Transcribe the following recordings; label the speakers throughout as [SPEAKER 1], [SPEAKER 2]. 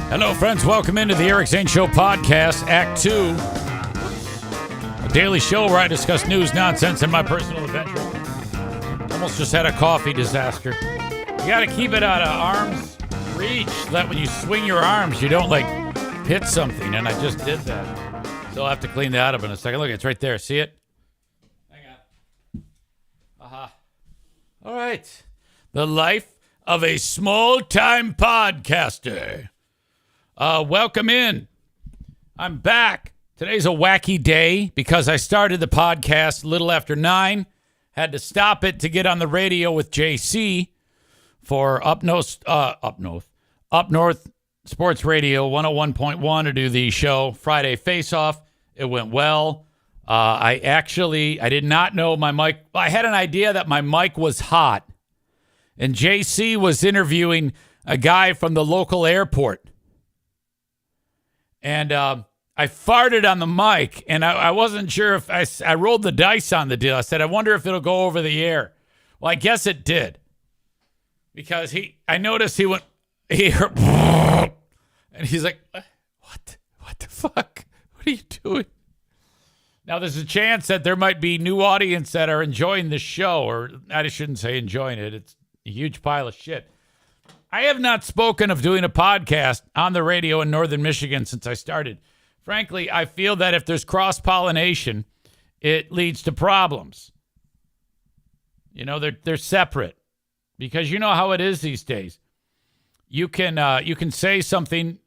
[SPEAKER 1] Hello, friends. Welcome into the Eric Zane Show podcast, Act 2. A daily show where I discuss news, nonsense, and my personal adventures. Almost just had a coffee disaster. You got to keep it out of arm's reach. That when you swing your arms, you don't, hit something. And I just did that. So I'll have to clean that up in a second. Look, it's right there. See it? Hang on. Aha. All right. The life of a small-time podcaster. Welcome in. I'm back. Today's a wacky day because I started the podcast a little after 9. Had to stop it to get on the radio with JC for Up North Sports Radio 101.1 to do the show Friday Face Off. It went well. I did not know my mic. I had an idea that my mic was hot, and JC was interviewing a guy from the local airport. And I farted on the mic, and I wasn't sure if I rolled the dice on the deal. I said, I wonder if it'll go over the air. Well, I guess it did. Because I noticed he heard, and he's like, what the fuck? What are you doing? Now, there's a chance that there might be new audience that are enjoying the show, or I shouldn't say enjoying it. It's a huge pile of shit. I have not spoken of doing a podcast on the radio in northern Michigan since I started. Frankly, I feel that if there's cross-pollination, it leads to problems. You know, they're separate. Because you know how it is these days. You can say something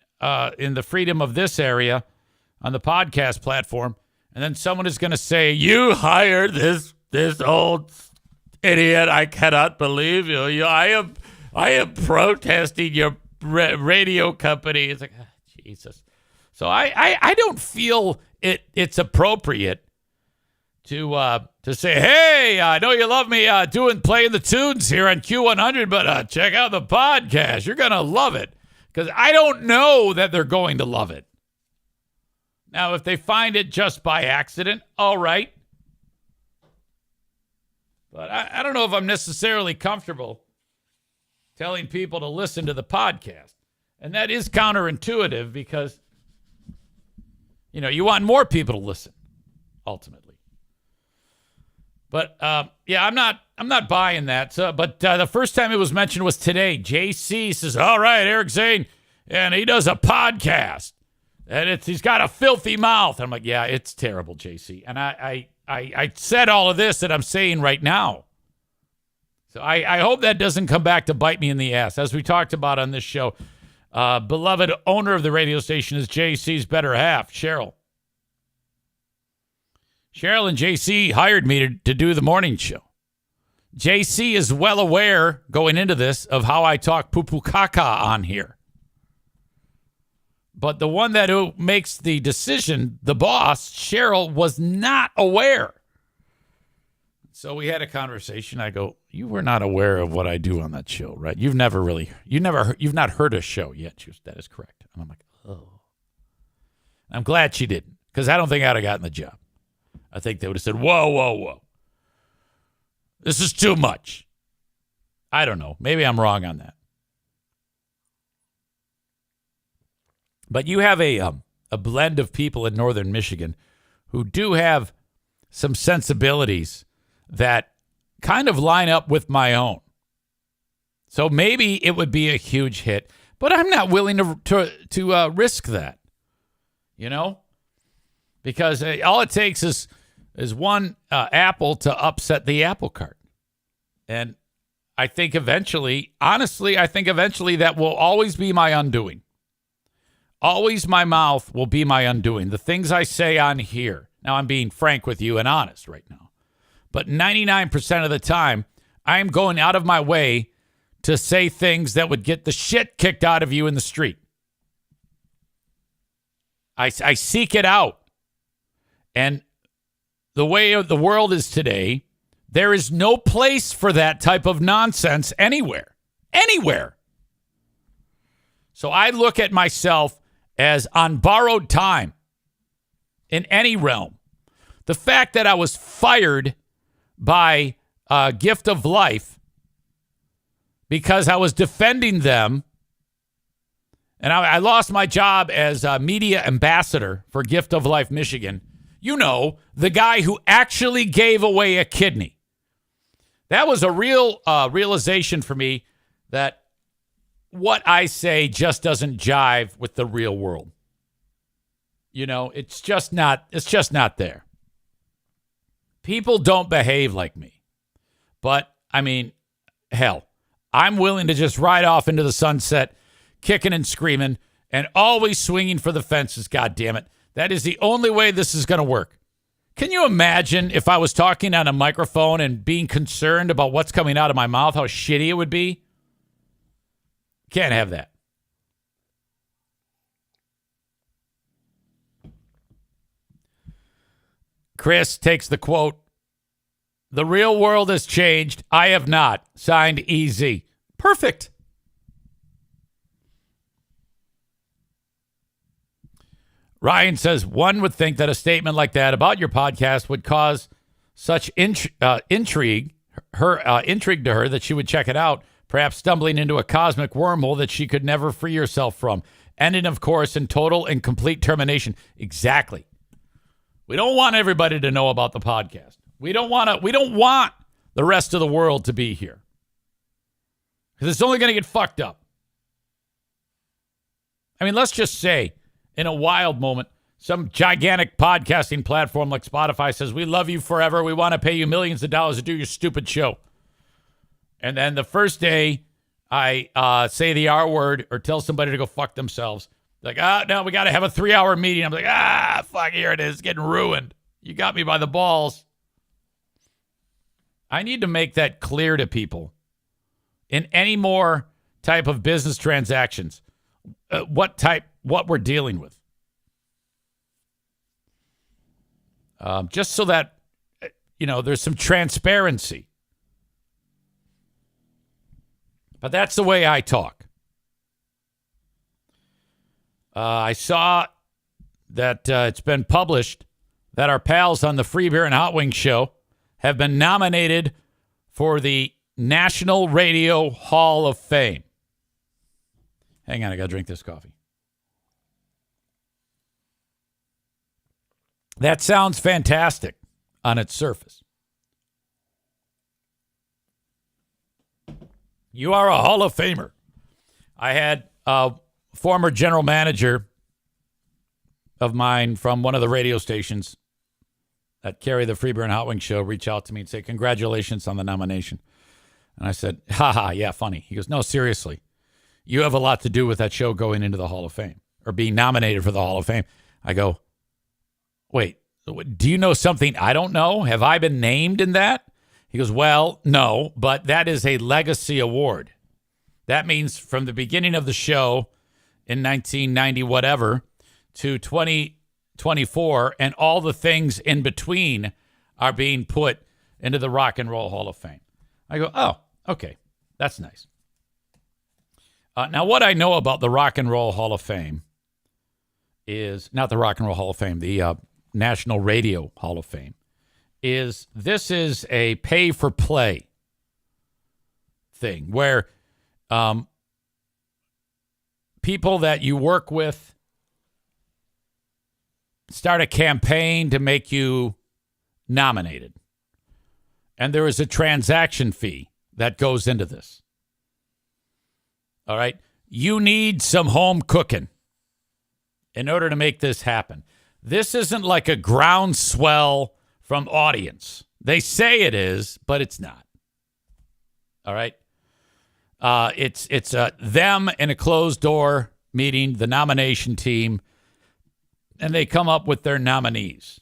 [SPEAKER 1] in the freedom of this area on the podcast platform, and then someone is going to say, you hired this old idiot. I cannot believe you. I am protesting your radio company. It's like, Jesus. So I don't feel it's appropriate to say, hey, I know you love me playing the tunes here on Q100, but check out the podcast. You're going to love it. Because I don't know that they're going to love it. Now, if they find it just by accident, all right. But I don't know if I'm necessarily comfortable telling people to listen to the podcast. And that is counterintuitive because, you know, you want more people to listen, ultimately. But, yeah, I'm not buying that. But the first time it was mentioned was today. JC says, all right, Eric Zane, and he does a podcast. And he's got a filthy mouth. I'm like, yeah, it's terrible, JC. And I said all of this that I'm saying right now. So I hope that doesn't come back to bite me in the ass. As we talked about on this show, Beloved owner of the radio station is JC's better half, Cheryl. Cheryl and JC hired me to do the morning show. JC is well aware, going into this, of how I talk poo-poo caca on here. But the one that makes the decision, the boss, Cheryl, was not aware. So we had a conversation. I go, you were not aware of what I do on that show, right? You've not heard a show yet. She goes, that is correct. And I'm like, oh. I'm glad she didn't, because I don't think I'd have gotten the job. I think they would have said, whoa, whoa, whoa. This is too much. I don't know. Maybe I'm wrong on that. But you have a blend of people in northern Michigan who do have some sensibilities that kind of line up with my own. So maybe it would be a huge hit, but I'm not willing to risk that, because all it takes is one apple to upset the apple cart. And I think eventually that will always be my undoing. Always my mouth will be my undoing. The things I say on here. Now, I'm being frank with you and honest right now. But 99% of the time, I'm going out of my way to say things that would get the shit kicked out of you in the street. I seek it out. And the way the world is today, there is no place for that type of nonsense anywhere. Anywhere. So I look at myself as on borrowed time in any realm. The fact that I was fired by Gift of Life because I was defending them, and I lost my job as a media ambassador for Gift of Life Michigan. The guy who actually gave away a kidney. That was a real realization for me that what I say just doesn't jive with the real world. It's just not there. People don't behave like me. But, hell, I'm willing to just ride off into the sunset, kicking and screaming, and always swinging for the fences, goddammit. That is the only way this is going to work. Can you imagine if I was talking on a microphone and being concerned about what's coming out of my mouth, how shitty it would be? Can't have that. Chris takes the quote, "The real world has changed. I have not." Signed, EZ. Perfect. Ryan says, one would think that a statement like that about your podcast would cause such intrigue to her that she would check it out, perhaps stumbling into a cosmic wormhole that she could never free herself from, ending, of course, in total and complete termination. Exactly. We don't want everybody to know about the podcast. We don't want the rest of the world to be here, because it's only going to get fucked up. Let's just say, in a wild moment, some gigantic podcasting platform like Spotify says, "We love you forever. We want to pay you millions of dollars to do your stupid show." And then the first day I say the R word or tell somebody to go fuck themselves, like, no, we got to have a 3-hour meeting. I'm like, fuck, here it is. It's getting ruined. You got me by the balls. I need to make that clear to people in any more type of business transactions, what we're dealing with. Just so that, there's some transparency. But that's the way I talk. I saw that it's been published that our pals on the Free Beer and Hot Wings show have been nominated for the National Radio Hall of Fame. Hang on, I got to drink this coffee. That sounds fantastic on its surface. You are a Hall of Famer. I had a former general manager of mine from one of the radio stations that carry the Free Beer and Hot Wings show reach out to me and say, "Congratulations on the nomination." And I said, "Ha, yeah, funny." He goes, "No, seriously. you have a lot to do with that show going into the Hall of Fame or being nominated for the Hall of Fame. I go, wait, do you know something I don't know? Have I been named in that? He goes, well, no, but that is a legacy award. That means from the beginning of the show in 1990, whatever, to 2024, and all the things in between are being put into the Rock and Roll Hall of Fame. I go, oh, okay, that's nice. Now, what I know about the Rock and Roll Hall of Fame is, not the Rock and Roll Hall of Fame, the National Radio Hall of Fame, is this is a pay-for-play thing where people that you work with start a campaign to make you nominated. And there is a transaction fee that goes into this. All right? You need some home cooking in order to make this happen. This isn't like a groundswell from audience. They say it is, but it's not. All right? It's them in a closed door meeting, the nomination team, and they come up with their nominees.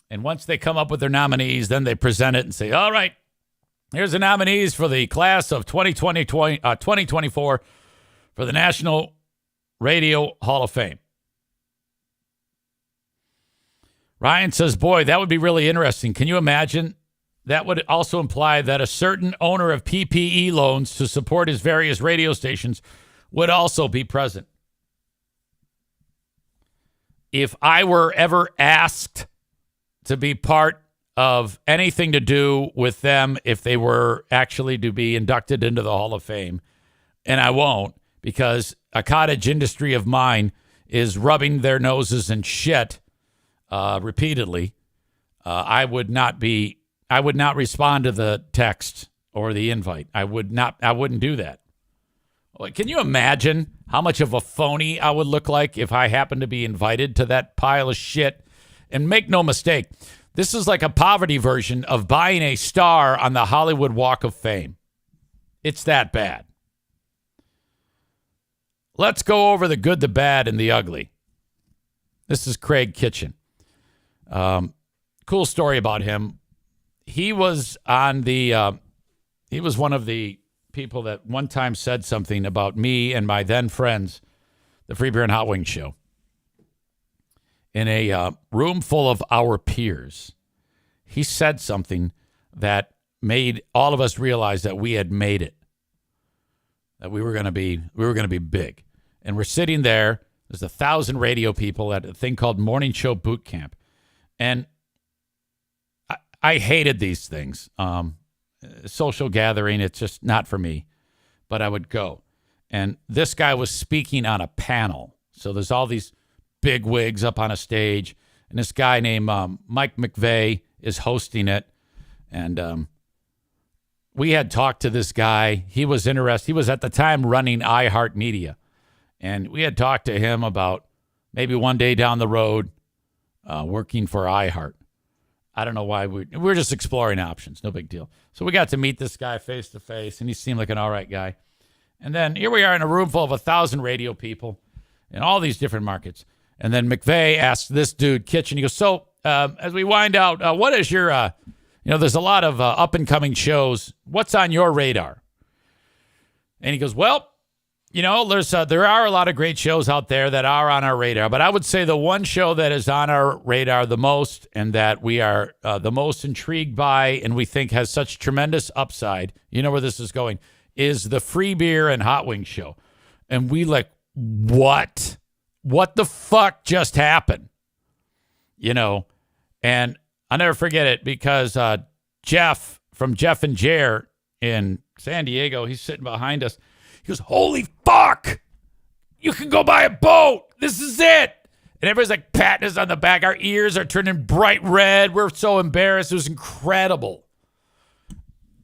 [SPEAKER 1] And once they come up with their nominees, then they present it and say, all right, here's the nominees for the class of 2024 for the National Radio Hall of Fame. Ryan says, boy, that would be really interesting. Can you imagine? That would also imply that a certain owner of PPE loans to support his various radio stations would also be present. If I were ever asked to be part of anything to do with them, if they were actually to be inducted into the Hall of Fame, and I won't, because a cottage industry of mine is rubbing their noses in shit repeatedly, I would not respond to the text or the invite. I wouldn't do that. Can you imagine how much of a phony I would look like if I happened to be invited to that pile of shit? And make no mistake, this is like a poverty version of buying a star on the Hollywood Walk of Fame. It's that bad. Let's go over the good, the bad, and the ugly. This is Craig Kitchen. Cool story about him. He was on the, he was one of the people that one time said something about me and my then friends, the Free Beer and Hot Wings show, in a room full of our peers. He said something that made all of us realize that we had made it, that we were going to be big. And we're sitting there. There's 1,000 radio people at a thing called Morning Show Boot Camp. And I hated these things. Social gathering, it's just not for me. But I would go. And this guy was speaking on a panel. So there's all these big wigs up on a stage. And this guy named Mike McVeigh is hosting it. And we had talked to this guy. He was interested. He was at the time running iHeartMedia. And we had talked to him about maybe one day down the road working for iHeart. I don't know why. We're just exploring options. No big deal. So we got to meet this guy face to face, and he seemed like an all right guy. And then here we are in a room full of 1,000 radio people in all these different markets. And then McVeigh asked this dude, Kitchen, he goes, so as we wind out, what is your, there's a lot of up-and-coming shows. What's on your radar? And he goes, well, there are a lot of great shows out there that are on our radar, but I would say the one show that is on our radar the most and that we are the most intrigued by and we think has such tremendous upside, you know where this is going, is the Free Beer and Hot Wings show. And we like, what? What the fuck just happened? And I'll never forget it because Jeff from Jeff and Jer in San Diego, he's sitting behind us. He goes, holy fuck, you can go buy a boat. This is it. And everybody's like patting us on the back. Our ears are turning bright red. We're so embarrassed. It was incredible.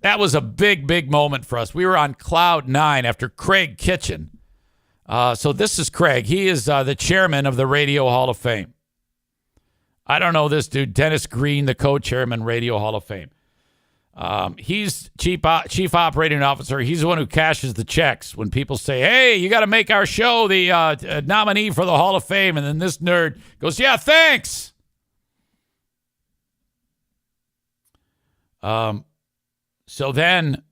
[SPEAKER 1] That was a big, big moment for us. We were on cloud nine after Craig Kitchen. So this is Craig. He is the chairman of the Radio Hall of Fame. I don't know this dude, Dennis Green, the co-chairman, Radio Hall of Fame. He's chief operating officer. He's the one who cashes the checks when people say, hey, you got to make our show the nominee for the Hall of Fame. And then this nerd goes, yeah, thanks. So then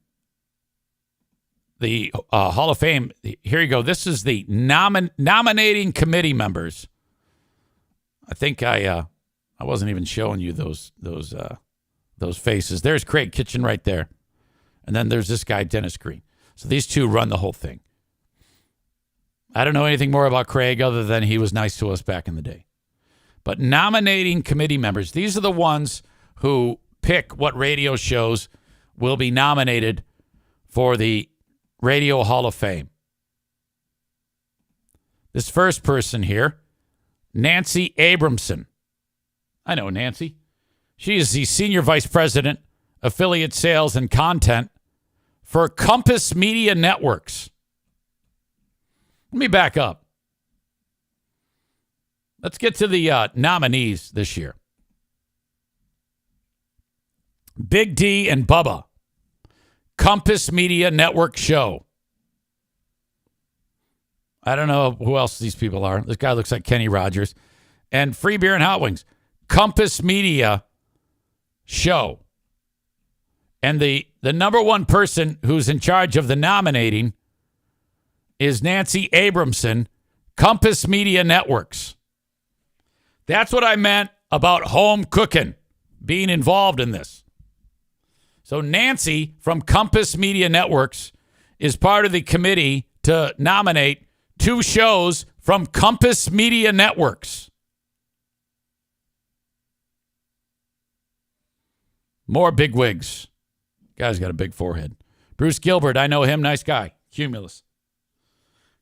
[SPEAKER 1] the Hall of Fame, here you go. This is the nominating committee members. I think I wasn't even showing you those faces. There's Craig Kitchen right there. And then there's this guy, Dennis Green. So these two run the whole thing. I don't know anything more about Craig other than he was nice to us back in the day. But nominating committee members, these are the ones who pick what radio shows will be nominated for the Radio Hall of Fame. This first person here, Nancy Abramson. I know Nancy. She is the Senior Vice President, Affiliate Sales and Content for Compass Media Networks. Let me back up. Let's get to the nominees this year. Big D and Bubba, Compass Media Network Show. I don't know who else these people are. This guy looks like Kenny Rogers. And Free Beer and Hot Wings, Compass Media Show. And the number one person who's in charge of the nominating is Nancy Abramson, Compass Media Networks. That's what I meant about home cooking, being involved in this. So Nancy from Compass Media Networks is part of the committee to nominate 2 shows from Compass Media Networks. More bigwigs. Guy's got a big forehead. Bruce Gilbert, I know him, nice guy. Cumulus.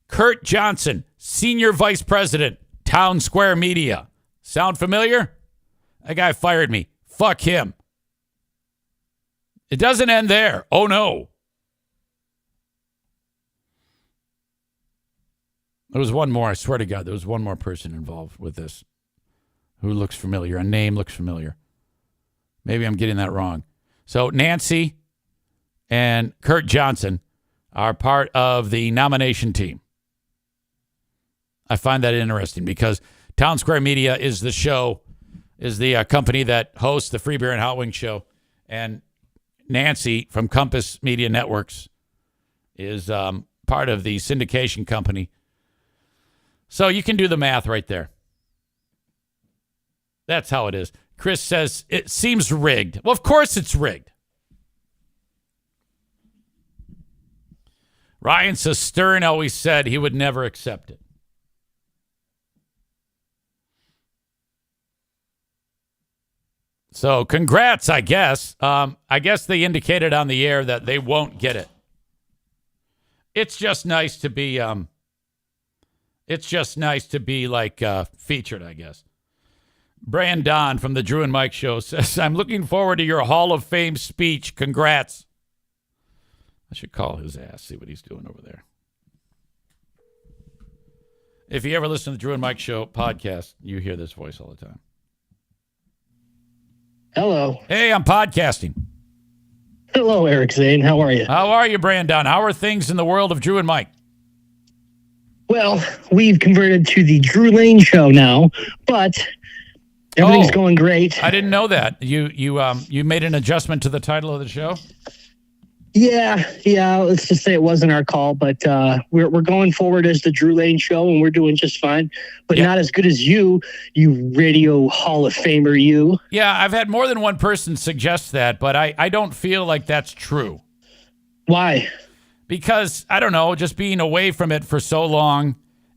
[SPEAKER 1] Kurt Johnson, Senior Vice President, Town Square Media. Sound familiar? That guy fired me. Fuck him. It doesn't end there. Oh, no. There was one more. I swear to God, there was one more person involved with this who looks familiar. A name looks familiar. Maybe I'm getting that wrong. So Nancy and Kurt Johnson are part of the nomination team. I find that interesting because Town Square Media is the show, is the company that hosts the Free Beer and Hot Wings show. And Nancy from Compass Media Networks is part of the syndication company. So you can do the math right there. That's how it is. Chris says it seems rigged. Well, of course it's rigged. Ryan says Stern always said he would never accept it. So congrats, I guess. I guess they indicated on the air that they won't get it. It's just nice to be. Featured, I guess. Brandon from the Drew and Mike Show says, I'm looking forward to your Hall of Fame speech. Congrats. I should call his ass, see what he's doing over there. If you ever listen to the Drew and Mike Show podcast, you hear this voice all the time.
[SPEAKER 2] Hello.
[SPEAKER 1] Hey, I'm podcasting.
[SPEAKER 2] Hello, Eric Zane. How are you?
[SPEAKER 1] How are you, Brandon? How are things in the world of Drew and Mike?
[SPEAKER 2] Well, we've converted to the Drew Lane Show now, but everything's going great.
[SPEAKER 1] I didn't know that. You made an adjustment to the title of the show?
[SPEAKER 2] Yeah. Let's just say it wasn't our call, but we're going forward as the Drew Lane Show, and we're doing just fine. But not as good as you Radio Hall of Famer, you.
[SPEAKER 1] Yeah, I've had more than one person suggest that, but I don't feel like that's true.
[SPEAKER 2] Why? Because,
[SPEAKER 1] I don't know, just being away from it for so long,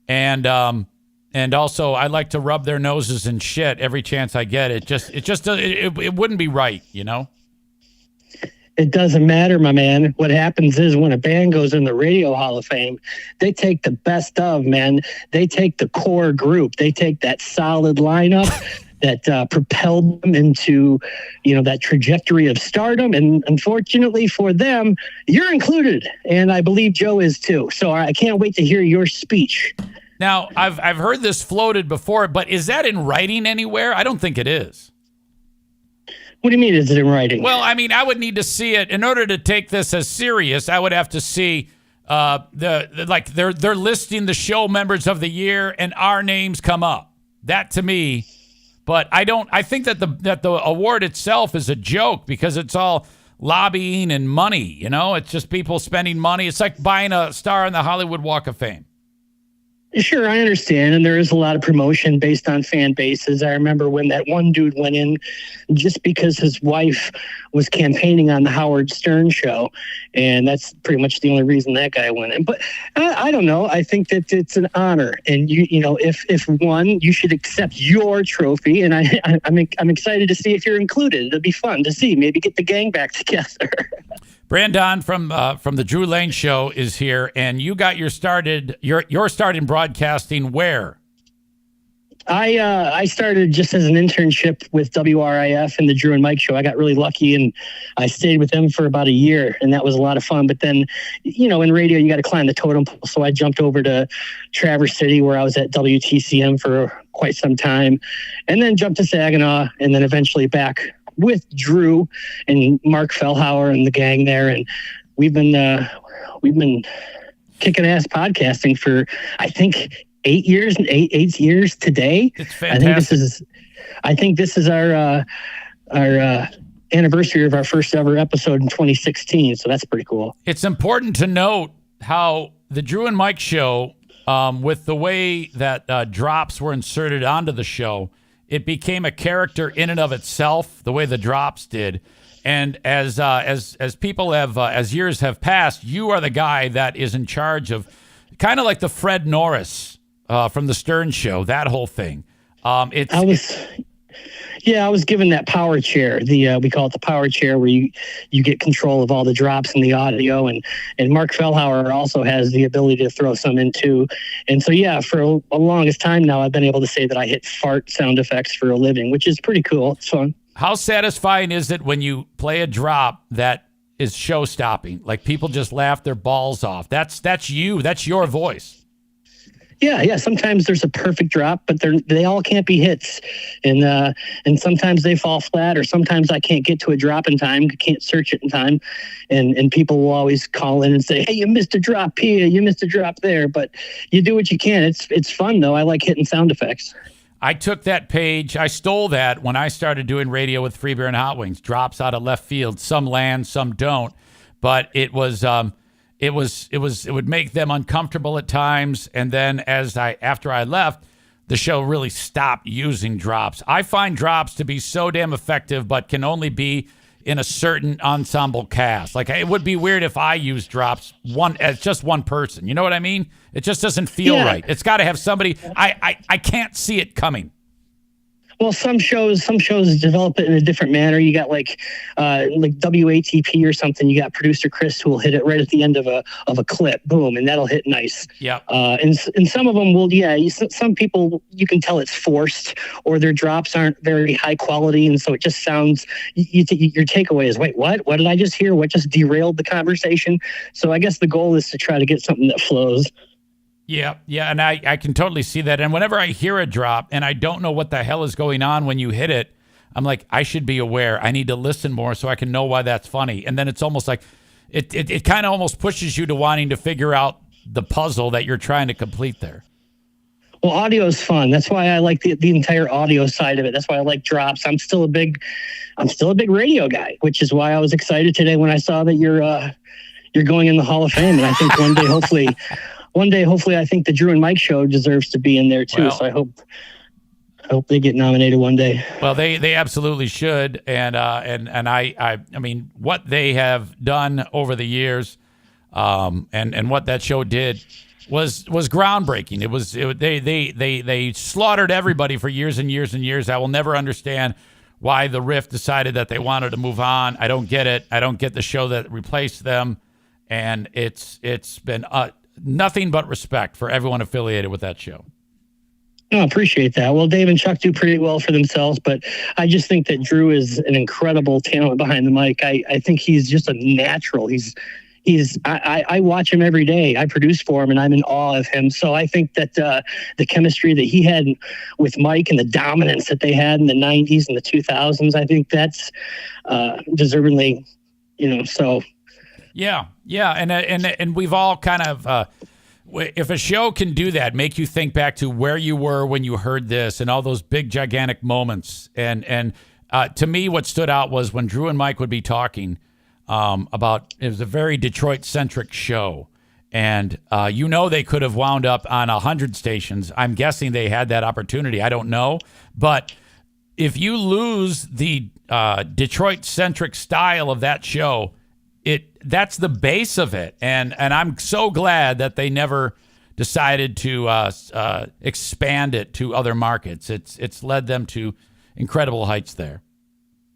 [SPEAKER 1] and also I like to rub their noses in shit every chance I get. It wouldn't be right, you know?
[SPEAKER 2] It doesn't matter, my man. What happens is when a band goes in the Radio Hall of Fame, they take the best of, man. They take the core group. They take that solid lineup that propelled them into, that trajectory of stardom. And unfortunately for them, you're included. And I believe Joe is too. So I can't wait to hear your speech.
[SPEAKER 1] Now, I've heard this floated before, but is that in writing anywhere? I don't think it is.
[SPEAKER 2] What do you mean? Is it in writing?
[SPEAKER 1] Well, I mean, I would need to see it in order to take this as serious. I would have to see they're listing the show members of the year and our names come up. That to me, but I think that the award itself is a joke because it's all lobbying and money. You know, it's just people spending money. It's like buying a star on the Hollywood Walk of Fame.
[SPEAKER 2] Sure, I understand. And there is a lot of promotion based on fan bases. I remember when that one dude went in just because his wife was campaigning on the Howard Stern show. And that's pretty much the only reason that guy went in. But I don't know. I think that it's an honor. And, you know, if won, you should accept your trophy. And I'm excited to see if you're included. It'll be fun to see. Maybe get the gang back together.
[SPEAKER 1] Brandon from the Drew Lane Show is here, and you got your start in broadcasting where?
[SPEAKER 2] I started just as an internship with WRIF and the Drew and Mike Show. I got really lucky, and I stayed with them for about a year, and that was a lot of fun. But then, you know, in radio, you got to climb the totem pole. So I jumped over to Traverse City, where I was at WTCM for quite some time, and then jumped to Saginaw, and then eventually back with Drew and Mark Fellhauer and the gang there. And we've been kicking ass podcasting for, I think, 8 years today.
[SPEAKER 1] It's fantastic.
[SPEAKER 2] I think this is our anniversary of our first ever episode in 2016. So that's pretty cool.
[SPEAKER 1] It's important to note how the Drew and Mike Show, with the way that drops were inserted onto the show, it became a character in and of itself, the way the drops did. And as people have, as years have passed, you are the guy that is in charge of, kind of like the Fred Norris from the Stern Show, that whole thing.
[SPEAKER 2] I was given that power chair. We call it the power chair, where you get control of all the drops in the audio, and Mark Fellhauer also has the ability to throw some in too. And so for a longest time now, I've been able to say that I hit fart sound effects for a living, which is pretty cool. It's fun.
[SPEAKER 1] How satisfying is it when you play a drop that is show stopping? Like people just laugh their balls off. That's you. That's your voice.
[SPEAKER 2] Yeah. Sometimes there's a perfect drop, but they all can't be hits, and sometimes they fall flat, or sometimes I can't get to a drop in time, can't search it in time, and people will always call in and say, "Hey, you missed a drop here, you missed a drop there," but you do what you can. It's fun though. I like hitting sound effects.
[SPEAKER 1] I took that page. I stole that when I started doing radio with Free Beer and Hot Wings. Drops out of left field. Some land, some don't, but it would make them uncomfortable at times. And then after I left, the show really stopped using drops. I find drops to be so damn effective, but can only be in a certain ensemble cast. Like it would be weird if I used drops as just one person. You know what I mean? It just doesn't feel right. It's got to have somebody. I can't see it coming.
[SPEAKER 2] Well, some shows develop it in a different manner. You got like WATP or something. You got producer Chris who will hit it right at the end of a clip, boom, and that'll hit nice.
[SPEAKER 1] Yeah.
[SPEAKER 2] And some of them will, some people you can tell it's forced, or their drops aren't very high quality, and so it just sounds. Your takeaway is, wait, what? What did I just hear? What just derailed the conversation? So I guess the goal is to try to get something that flows.
[SPEAKER 1] Yeah, and I can totally see that. And whenever I hear a drop and I don't know what the hell is going on when you hit it, I'm like, I should be aware. I need to listen more so I can know why that's funny. And then it's almost like it kind of almost pushes you to wanting to figure out the puzzle that you're trying to complete there.
[SPEAKER 2] Well, audio is fun. That's why I like the entire audio side of it. That's why I like drops. I'm still a big radio guy, which is why I was excited today when I saw that you're going in the Hall of Fame. And I think one day, hopefully, I think the Drew and Mike Show deserves to be in there too. Well, so I hope they get nominated one day.
[SPEAKER 1] Well, they absolutely should. And I mean, what they have done over the years, and what that show did was groundbreaking. They slaughtered everybody for years and years and years. I will never understand why the Riff decided that they wanted to move on. I don't get it. I don't get the show that replaced them. And it's been nothing but respect for everyone affiliated with that show.
[SPEAKER 2] I appreciate that. Well, Dave and Chuck do pretty well for themselves, but I just think that Drew is an incredible talent behind the mic. I think he's just a natural. He's I watch him every day. I produce for him, and I'm in awe of him. So I think that the chemistry that he had with Mike and the dominance that they had in the 90s and the 2000s, I think that's deservingly, so.
[SPEAKER 1] Yeah. And we've all kind of, if a show can do that, make you think back to where you were when you heard this and all those big, gigantic moments. And to me, what stood out was when Drew and Mike would be talking about, it was a very Detroit-centric show. And they could have wound up on 100 stations. I'm guessing they had that opportunity. I don't know. But if you lose the Detroit-centric style of that show, that's the base of it. And I'm so glad that they never decided to expand it to other markets. It's led them to incredible heights there.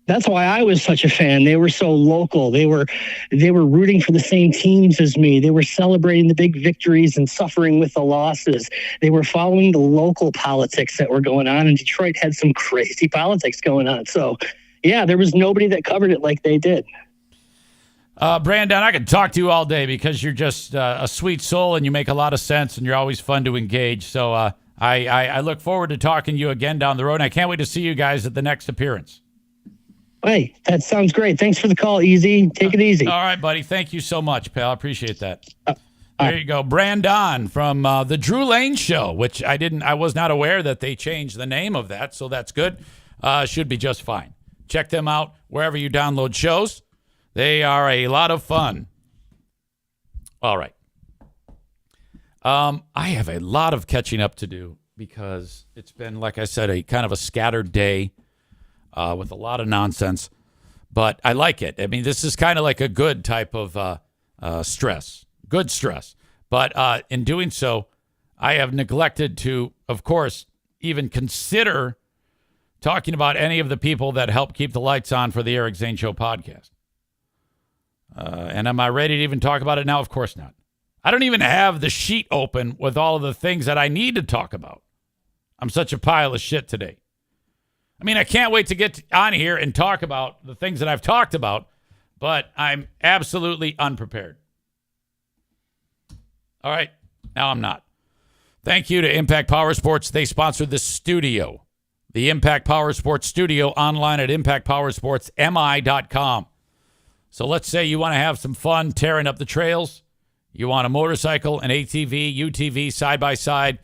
[SPEAKER 2] That's why I was such a fan. They were so local. They were rooting for the same teams as me. They were celebrating the big victories and suffering with the losses. They were following the local politics that were going on, and Detroit had some crazy politics going on. So, yeah, there was nobody that covered it like they did.
[SPEAKER 1] Brandon, I could talk to you all day because you're just a sweet soul and you make a lot of sense and you're always fun to engage. So I look forward to talking to you again down the road, and I can't wait to see you guys at the next appearance.
[SPEAKER 2] Hey, that sounds great. Thanks for the call, Easy. Take it easy.
[SPEAKER 1] All right, buddy. Thank you so much, pal. I appreciate that. There you go. Brandon from the Drew Lane Show, which I was not aware that they changed the name of that, so that's good. Should be just fine. Check them out wherever you download shows. They are a lot of fun. All right. I have a lot of catching up to do because it's been, like I said, a kind of a scattered day with a lot of nonsense. But I like it. I mean, this is kind of like a good type of stress. Good stress. But in doing so, I have neglected to, of course, even consider talking about any of the people that help keep the lights on for the Eric Zane Show podcast. And am I ready to even talk about it now? Of course not. I don't even have the sheet open with all of the things that I need to talk about. I'm such a pile of shit today. I mean, I can't wait to get on here and talk about the things that I've talked about, but I'm absolutely unprepared. All right. Now I'm not. Thank you to Impact Power Sports. They sponsored this studio, the Impact Power Sports studio, online at impactpowersportsmi.com. So let's say you want to have some fun tearing up the trails. You want a motorcycle, an ATV, UTV, side-by-side,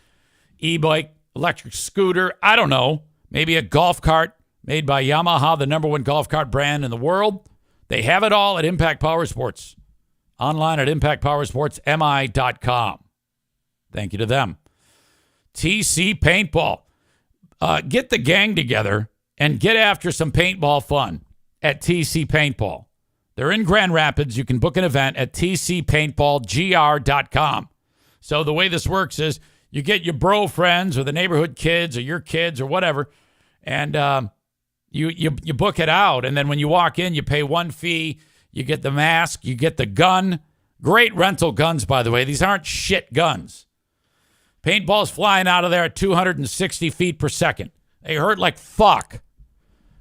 [SPEAKER 1] e-bike, electric scooter, I don't know, maybe a golf cart made by Yamaha, the #1 golf cart brand in the world. They have it all at Impact Power Sports. Online at impactpowersportsmi.com. Thank you to them. TC Paintball. Get the gang together and get after some paintball fun at TC Paintball. They're in Grand Rapids. You can book an event at tcpaintballgr.com. So the way this works is you get your bro friends or the neighborhood kids or your kids or whatever, and you book it out. And then when you walk in, you pay one fee. You get the mask. You get the gun. Great rental guns, by the way. These aren't shit guns. Paintball's flying out of there at 260 feet per second. They hurt like fuck.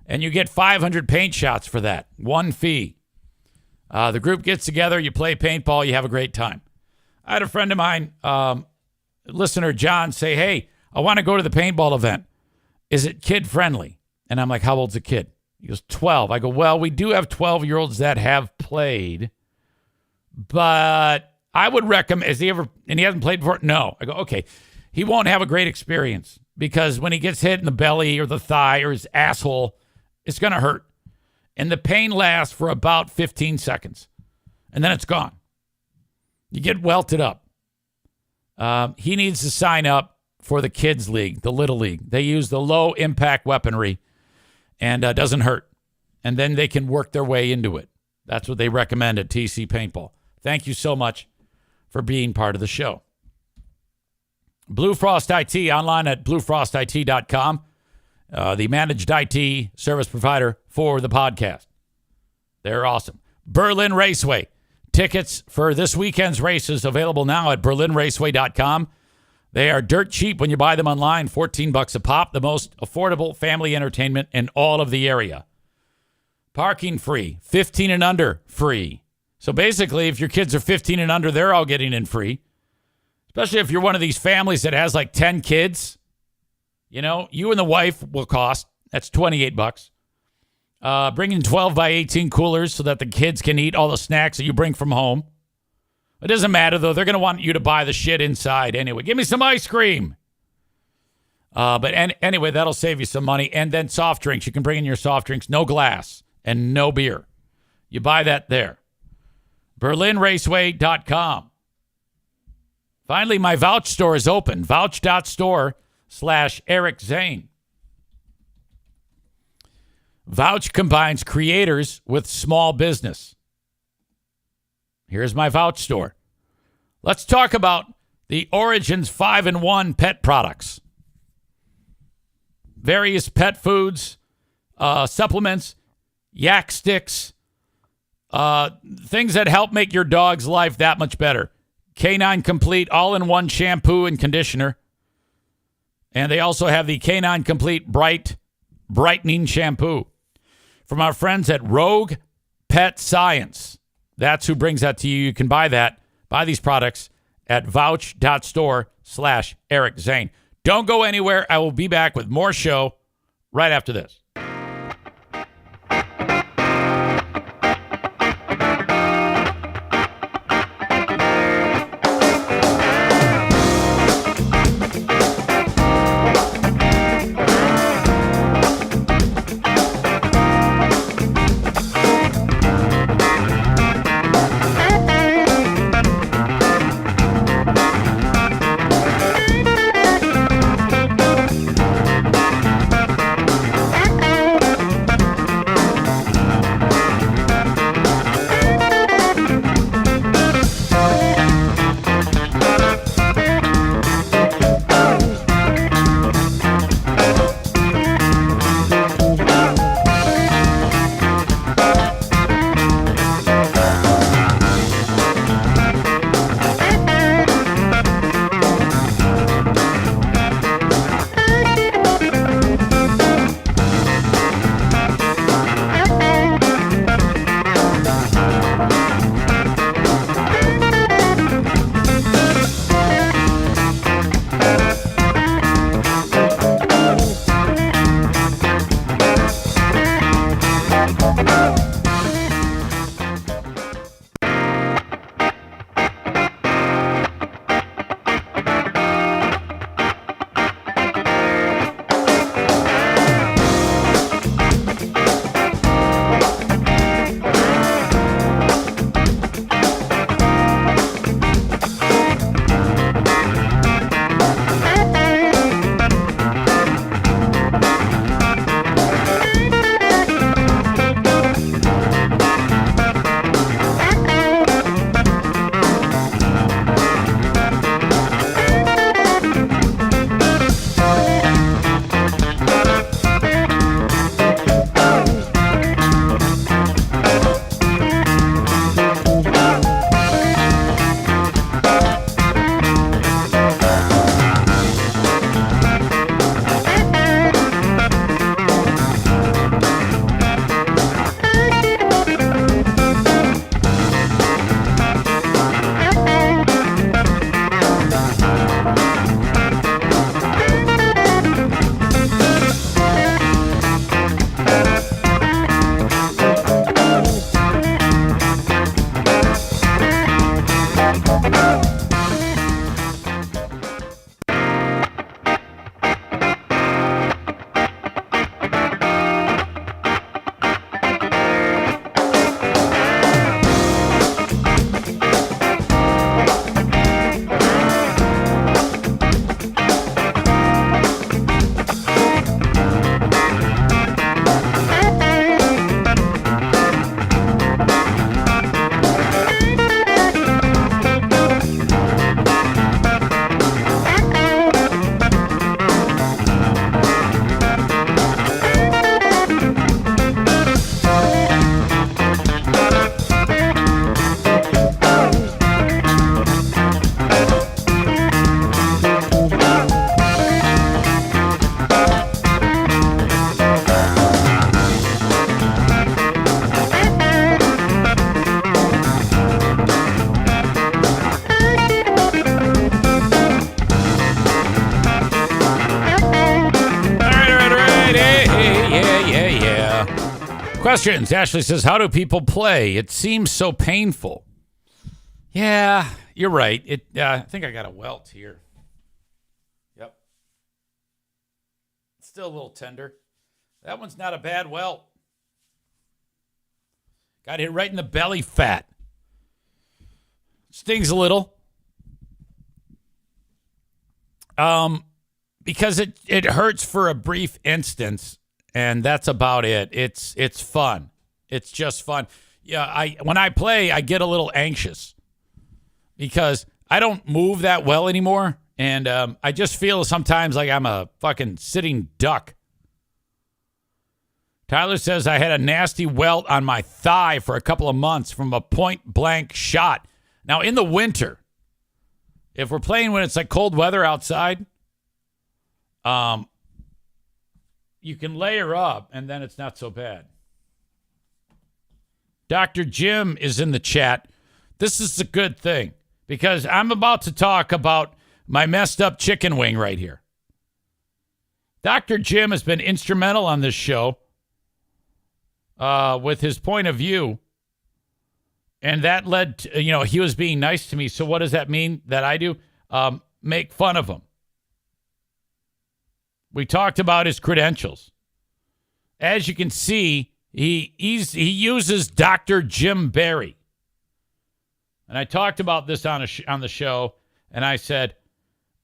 [SPEAKER 1] And you get 500 paint shots for that. One fee. The group gets together, you play paintball, you have a great time. I had a friend of mine, listener John, say, hey, I want to go to the paintball event. Is it kid-friendly? And I'm like, how old's a kid? He goes, 12. I go, well, we do have 12-year-olds that have played, but I would recommend, and he hasn't played before? No. I go, okay. He won't have a great experience because when he gets hit in the belly or the thigh or his asshole, it's going to hurt. And the pain lasts for about 15 seconds. And then it's gone. You get welted up. He needs to sign up for the kids' league, the Little League. They use the low-impact weaponry and doesn't hurt. And then they can work their way into it. That's what they recommend at TC Paintball. Thank you so much for being part of the show. Blue Frost IT, online at bluefrostit.com. The managed IT service provider for the podcast. They're awesome. Berlin Raceway. Tickets for this weekend's races available now at berlinraceway.com. They are dirt cheap when you buy them online, $14 a pop, the most affordable family entertainment in all of the area. Parking free, 15 and under free. So basically, if your kids are 15 and under, they're all getting in free. Especially if you're one of these families that has like 10 kids. You know, you and the wife will cost. That's $28. Bring in 12 by 18 coolers so that the kids can eat all the snacks that you bring from home. It doesn't matter, though. They're going to want you to buy the shit inside anyway. Give me some ice cream. Anyway, that'll save you some money. And then soft drinks. You can bring in your soft drinks. No glass and no beer. You buy that there. BerlinRaceway.com. Finally, my Vouch store is open. Vouch.store/Eric Zane. Vouch combines creators with small business. Here's my Vouch store. Let's talk about the Origins 5-in-1 pet products. Various pet foods, supplements, yak sticks, things that help make your dog's life that much better. Canine Complete all-in-one shampoo and conditioner. And they also have the Canine Complete brightening shampoo. From our friends at Rogue Pet Science. That's who brings that to you. You can buy these products at vouch.store/Eric Zane. Don't go anywhere. I will be back with more show right after this. Questions. Ashley says, how do people play? It seems so painful. Yeah, you're right. I think I got a welt here. Yep. It's still a little tender. That one's not a bad welt. Got hit right in the belly fat. Stings a little. Because it hurts for a brief instance, and that's about it. It's fun. It's just fun. Yeah, when I play, I get a little anxious because I don't move that well anymore, and I just feel sometimes like I'm a fucking sitting duck. Tyler says, I had a nasty welt on my thigh for a couple of months from a point-blank shot. Now, in the winter, if we're playing when it's like cold weather outside, you can layer up, and then it's not so bad. Dr. Jim is in the chat. This is a good thing because I'm about to talk about my messed up chicken wing right here. Dr. Jim has been instrumental on this show with his point of view, and that led to, he was being nice to me. So what does that mean that I do? Make fun of him. We talked about his credentials. As you can see, he uses Dr. Jim Barry. And I talked about this on the show, and I said,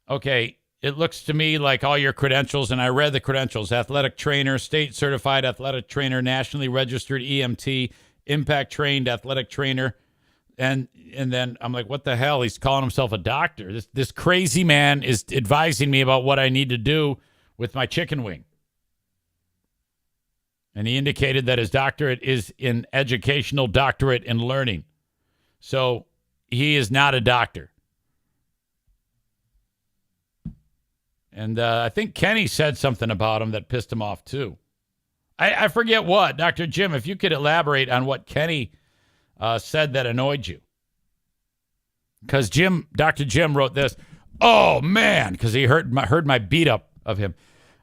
[SPEAKER 1] okay, it looks to me like all your credentials, and I read the credentials: athletic trainer, state certified athletic trainer, nationally registered EMT, impact trained athletic trainer. And then I'm like, what the hell? He's calling himself a doctor. This crazy man is advising me about what I need to do with my chicken wing. And he indicated that his doctorate is in educational doctorate in learning. So he is not a doctor. And I think Kenny said something about him that pissed him off too. I forget what. Dr. Jim, if you could elaborate on what Kenny said that annoyed you. Because Dr. Jim wrote this. Oh, man, because he heard my beat up of him.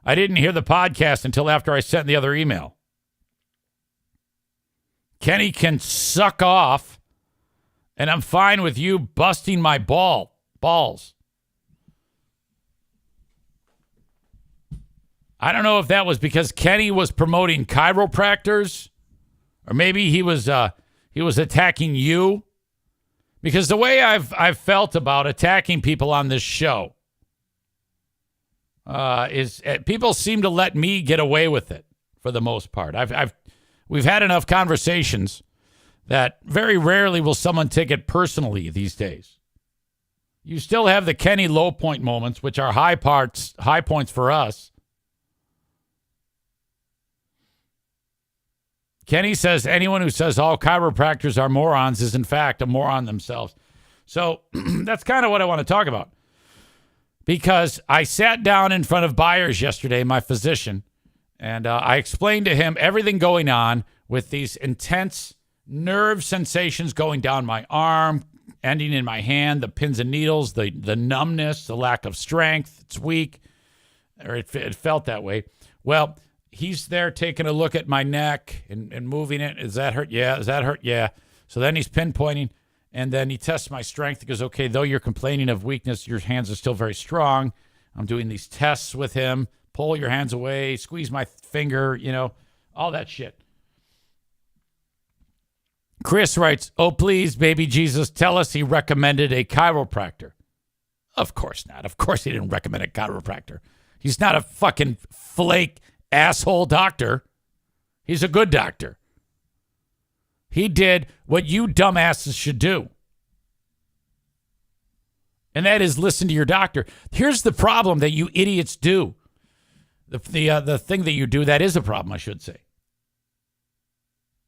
[SPEAKER 1] I didn't hear the podcast until after I sent the other email. Kenny can suck off, and I'm fine with you busting my balls. I don't know if that was because Kenny was promoting chiropractors, or maybe he was attacking you. Because the way I've felt about attacking people on this show is people seem to let me get away with it for the most part. We've had enough conversations that very rarely will someone take it personally these days. You still have the Kenny low point moments, which are high points for us. Kenny says anyone who says all chiropractors are morons is in fact a moron themselves. So that's kind of what I want to talk about. Because I sat down in front of Byers yesterday, my physician, and I explained to him everything going on with these intense nerve sensations going down my arm, ending in my hand, the pins and needles, the numbness, the lack of strength. It's weak, or it felt that way. Well, he's there taking a look at my neck and moving it. Does that hurt? Yeah. Does that hurt? Yeah. So then he's pinpointing, and then he tests my strength. He goes, okay, though you're complaining of weakness, your hands are still very strong. I'm doing these tests with him. Pull your hands away, squeeze my finger, all that shit. Chris writes, oh, please, baby Jesus, tell us he recommended a chiropractor. Of course not. Of course he didn't recommend a chiropractor. He's not a fucking flake asshole doctor. He's a good doctor. He did what you dumbasses should do. And that is listen to your doctor. Here's the problem that you idiots do. The thing that you do, that is a problem, I should say.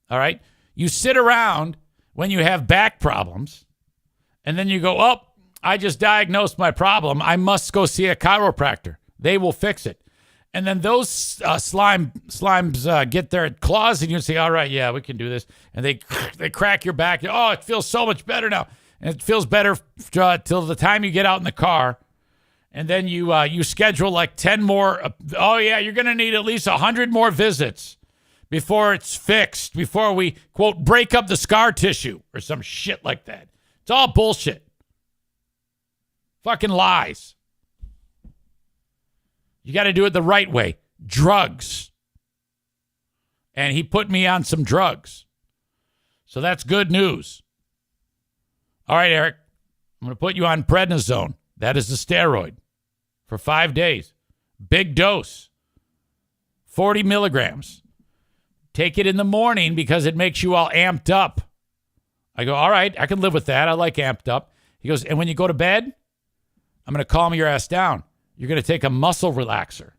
[SPEAKER 1] All right? You sit around when you have back problems, and then you go, oh, I just diagnosed my problem. I must go see a chiropractor. They will fix it. And then those slimes get their claws in you and say, all right, yeah, we can do this. And they crack your back. Oh, it feels so much better now. And it feels better till the time you get out in the car. And then you schedule like 10 more. Oh, yeah, you're going to need at least 100 more visits before it's fixed, before we, quote, break up the scar tissue or some shit like that. It's all bullshit. Fucking lies. You got to do it the right way. Drugs. And he put me on some drugs. So that's good news. All right, Eric. I'm going to put you on prednisone. That is the steroid for 5 days. Big dose. 40 milligrams. Take it in the morning because it makes you all amped up. I go, all right, I can live with that. I like amped up. He goes, and when you go to bed, I'm going to calm your ass down. You're going to take a muscle relaxer.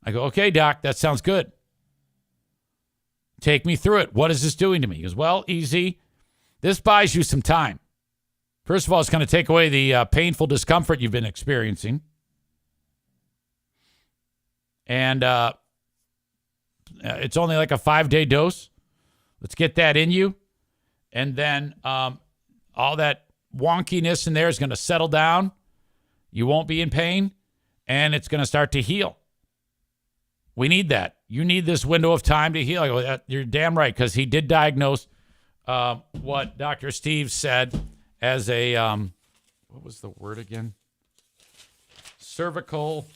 [SPEAKER 1] I go, okay, doc, that sounds good. Take me through it. What is this doing to me? He goes, well, easy. This buys you some time. First of all, it's going to take away the painful discomfort you've been experiencing. And it's only like a 5-day dose. Let's get that in you. And then all that wonkiness in there is going to settle down. You won't be in pain. And it's going to start to heal. We need that. You need this window of time to heal. I go, you're damn right, because he did diagnose what Dr. Steve said as a, what was the word again? Cervical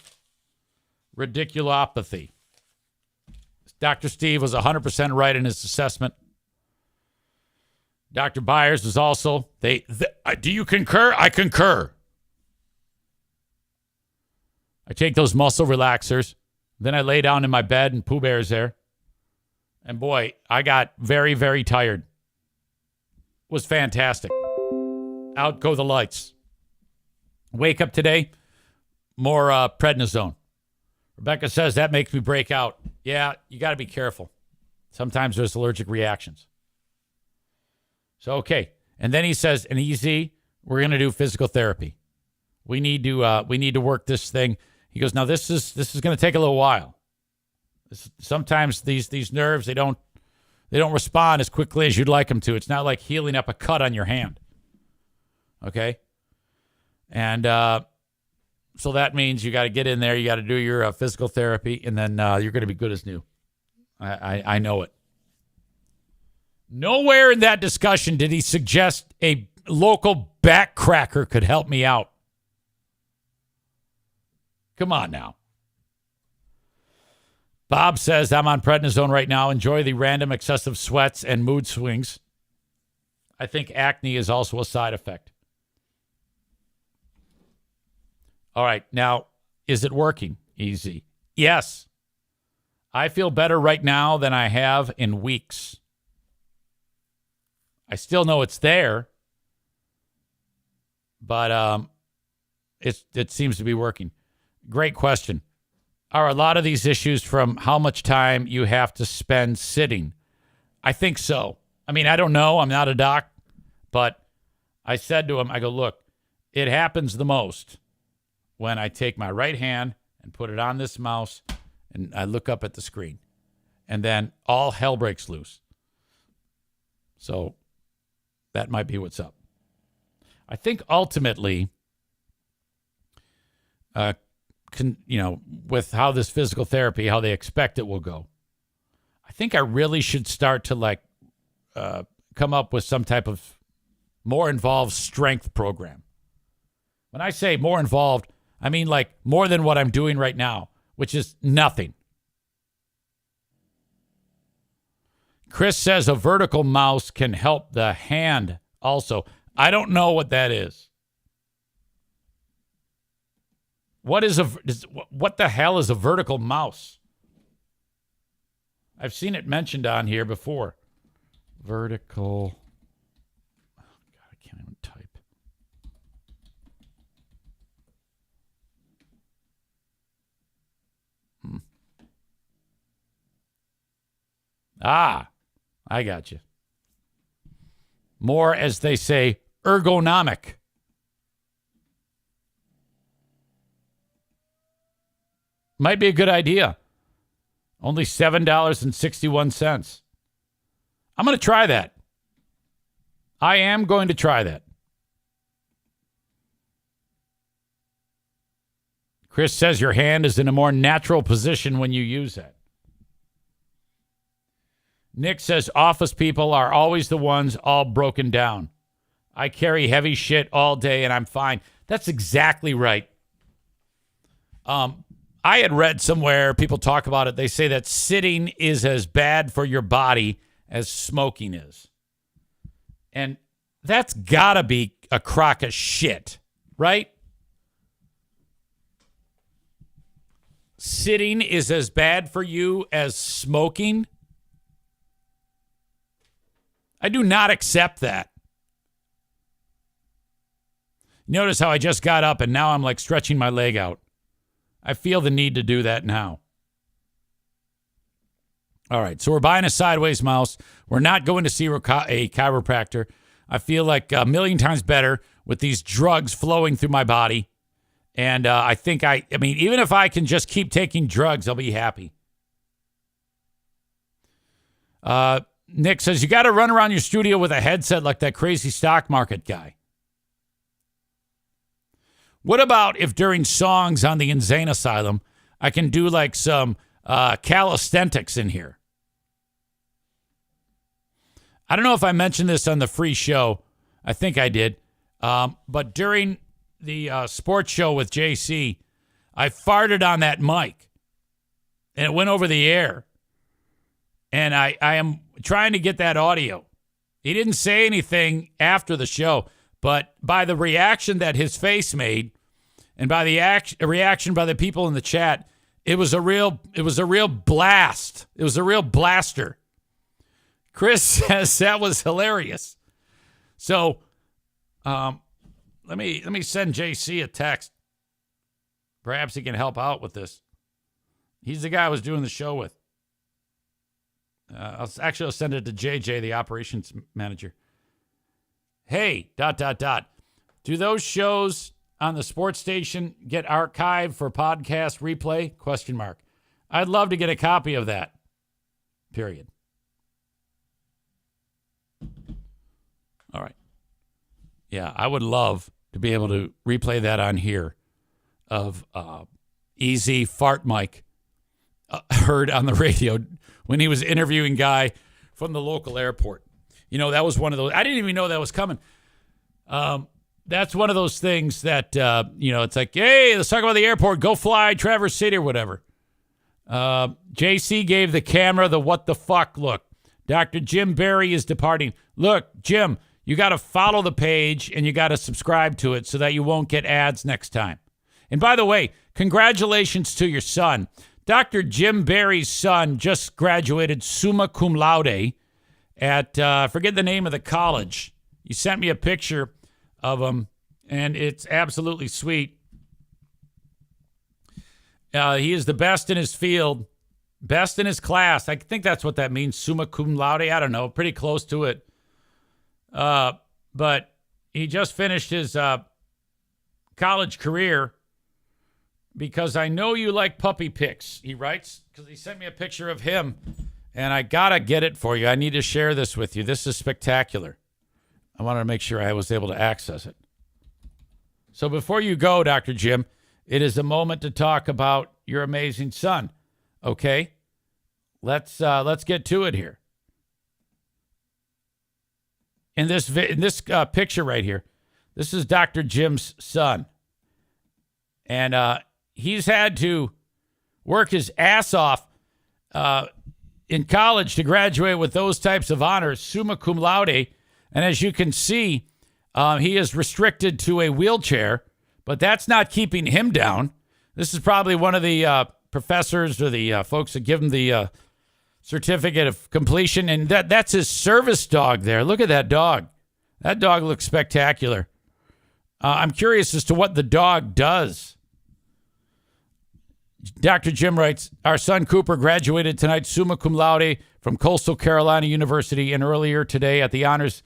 [SPEAKER 1] radiculopathy. Dr. Steve was 100% right in his assessment. Dr. Byers was also, do you concur? I concur. I take those muscle relaxers. Then I lay down in my bed and Pooh Bear's there. And boy, I got very, very tired. It was fantastic. Out go the lights. Wake up today, more prednisone. Rebecca says that makes me break out. Yeah, you got to be careful. Sometimes there's allergic reactions. So, okay. And then he says, and easy, we're going to do physical therapy. We need to work this thing. He goes, now this is going to take a little while. Sometimes these nerves, they don't respond as quickly as you'd like them to. It's not like healing up a cut on your hand. Okay? And so that means you got to get in there. You got to do your physical therapy, and then you're going to be good as new. I know it. Nowhere in that discussion did he suggest a local back cracker could help me out. Come on now. Bob says, I'm on prednisone right now. Enjoy the random excessive sweats and mood swings. I think acne is also a side effect. All right. Now, is it working? Easy. Yes. I feel better right now than I have in weeks. I still know it's there, but it seems to be working. Great question. Are a lot of these issues from how much time you have to spend sitting? I think so. I mean, I don't know. I'm not a doc, but I said to him, I go, look, it happens the most when I take my right hand and put it on this mouse and I look up at the screen. And then all hell breaks loose. So that might be what's up. I think ultimately, with how this physical therapy, how they expect it will go, I think I really should start to come up with some type of more involved strength program. When I say more involved, I mean like more than what I'm doing right now, which is nothing. Chris says a vertical mouse can help the hand also. I don't know what that is. What the hell is a vertical mouse? I've seen it mentioned on here before. Vertical. Oh God, I can't even type. I got you. More, as they say, ergonomic. Might be a good idea. Only $7.61. I'm going to try that. I am going to try that. Chris says your hand is in a more natural position when you use that. Nick says office people are always the ones all broken down. I carry heavy shit all day and I'm fine. That's exactly right. I had read somewhere, people talk about it, they say that sitting is as bad for your body as smoking is. And that's gotta be a crock of shit, right? Sitting is as bad for you as smoking? I do not accept that. Notice how I just got up and now I'm like stretching my leg out. I feel the need to do that now. All right, so we're buying a sideways mouse. We're not going to see a chiropractor. I feel like a million times better with these drugs flowing through my body. And I think I mean, even if I can just keep taking drugs, I'll be happy. Nick says, you got to run around your studio with a headset like that crazy stock market guy. What about if during songs on the Insane Asylum, I can do like some calisthenics in here? I don't know if I mentioned this on the free show. I think I did. But during the sports show with JC, I farted on that mic. And it went over the air. And I am trying to get that audio. He didn't say anything after the show. But by the reaction that his face made, and by the reaction by the people in the chat, it was a real blast. It was a real blaster. Chris says that was hilarious. So, let me send JC a text. Perhaps he can help out with this. He's the guy I was doing the show with. I'll send it to JJ, the operations manager. Hey, ... Do those shows on the sports station get archived for podcast replay? ? I'd love to get a copy of that. Period. All right. Yeah, I would love to be able to replay that on here of Easy Fart Mike heard on the radio when he was interviewing guy from the local airport. You know, that was one of those. I didn't even know that was coming. That's one of those things that, it's like, hey, let's talk about the airport. Go fly Traverse City or whatever. JC gave the camera the what the fuck look. Dr. Jim Barry is departing. Look, Jim, you got to follow the page and you got to subscribe to it so that you won't get ads next time. And by the way, congratulations to your son. Dr. Jim Barry's son just graduated summa cum laude at, I forget the name of the college. You sent me a picture of him, and it's absolutely sweet. He is the best in his field, best in his class. I think that's what that means, summa cum laude. I don't know, pretty close to it. But he just finished his college career because I know you like puppy pics, he writes, because he sent me a picture of him, and I got to get it for you. I need to share this with you. This is spectacular. I wanted to make sure I was able to access it. So before you go, Dr. Jim, it is a moment to talk about your amazing son. Okay? Let's get to it here. In this picture right here, this is Dr. Jim's son. And he's had to work his ass off in college to graduate with those types of honors, summa cum laude. And as you can see, he is restricted to a wheelchair, but that's not keeping him down. This is probably one of the professors or the folks that give him the certificate of completion, and that's his service dog there. Look at that dog. That dog looks spectacular. I'm curious as to what the dog does. Dr. Jim writes, our son Cooper graduated tonight summa cum laude from Coastal Carolina University, and earlier today at the honors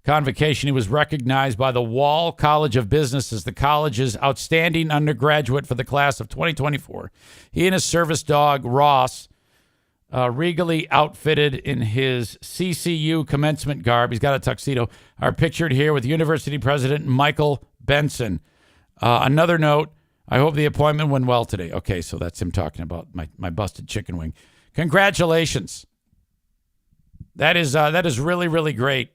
[SPEAKER 1] convocation, he was recognized by the Wall College of Business as the college's outstanding undergraduate for the class of 2024. He and his service dog, Ross, regally outfitted in his CCU commencement garb, he's got a tuxedo, are pictured here with University President Michael Benson. Another note, I hope the appointment went well today. Okay, so that's him talking about my busted chicken wing. Congratulations. That is really, really great.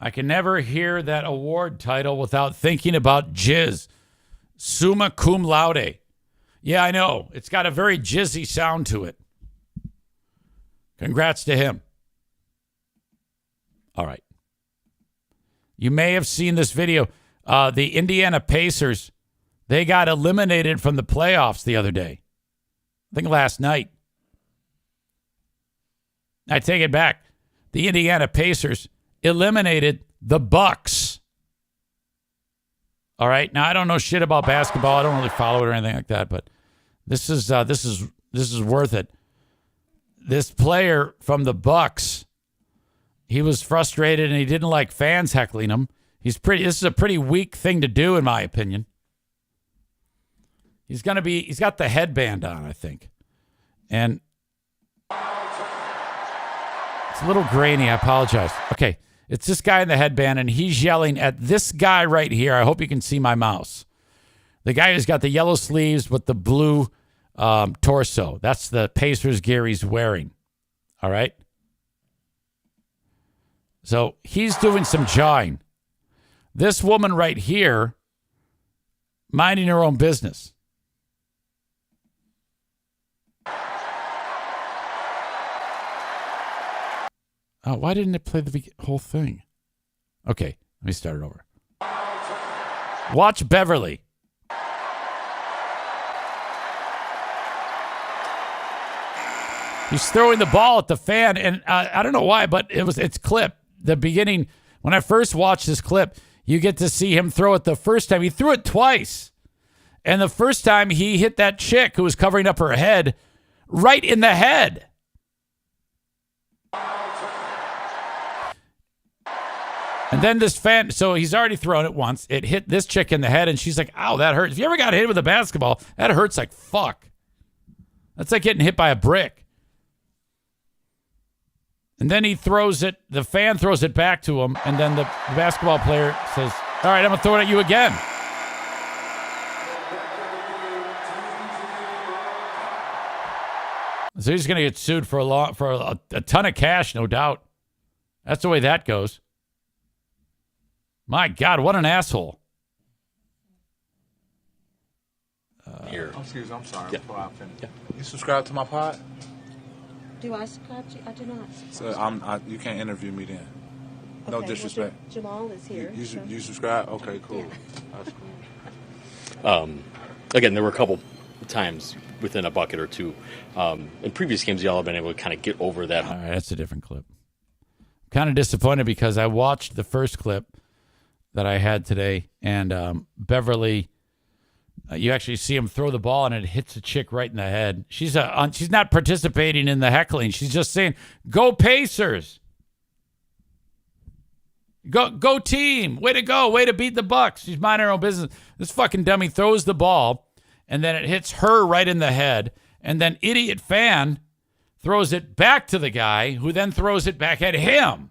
[SPEAKER 1] I can never hear that award title without thinking about jizz. Summa cum laude. Yeah, I know. It's got a very jizzy sound to it. Congrats to him. All right. You may have seen this video. The Indiana Pacers, they got eliminated from the playoffs the other day. I think last night. I take it back. The Indiana Pacers eliminated the Bucks. All right. Now I don't know shit about basketball. I don't really follow it or anything like that, but this is worth it. This player from the Bucks, he was frustrated and he didn't like fans heckling him. This is a pretty weak thing to do, in my opinion. He's got the headband on, I think. And it's a little grainy. I apologize. Okay. It's this guy in the headband, and he's yelling at this guy right here. I hope you can see my mouse. The guy who's got the yellow sleeves with the blue torso. That's the Pacers gear he's wearing. All right? So he's doing some jawing. This woman right here, minding her own business. Oh, why didn't it play the whole thing? Okay, let me start it over. Watch Beverly. He's throwing the ball at the fan, and I don't know why, but it's clip. The beginning, when I first watched this clip, you get to see him throw it the first time. He threw it twice. And the first time he hit that chick who was covering up her head right in the head. And then this fan, so he's already thrown it once. It hit this chick in the head, and she's like, ow, that hurts. If you ever got hit with a basketball, that hurts like fuck. That's like getting hit by a brick. And then he throws it, the fan throws it back to him, and then the basketball player says, all right, I'm going to throw it at you again. So he's going to get sued for a ton of cash, no doubt. That's the way that goes. My God, what an asshole.
[SPEAKER 3] Here.
[SPEAKER 4] Excuse me, I'm sorry.
[SPEAKER 3] Yeah.
[SPEAKER 4] Before I finish.
[SPEAKER 3] Yeah.
[SPEAKER 4] You subscribe to my pod?
[SPEAKER 5] Do I subscribe to you? I do not.
[SPEAKER 4] So you can't interview me then. No
[SPEAKER 5] Okay,
[SPEAKER 4] disrespect.
[SPEAKER 5] Well, Jamal is here.
[SPEAKER 4] You subscribe? Okay, cool.
[SPEAKER 5] Yeah.
[SPEAKER 4] That's cool.
[SPEAKER 3] Again, there were a couple times within a bucket or two. In previous games, y'all have been able to kind of get over that.
[SPEAKER 1] All right, that's a different clip. I'm kind of disappointed because I watched the first clip that I had today, and Beverly, you actually see him throw the ball, and it hits a chick right in the head. She's not participating in the heckling. She's just saying, "Go Pacers! Go team! Way to go! Way to beat the Bucks!" She's minding her own business. This fucking dummy throws the ball, and then it hits her right in the head, and then idiot fan throws it back to the guy, who then throws it back at him.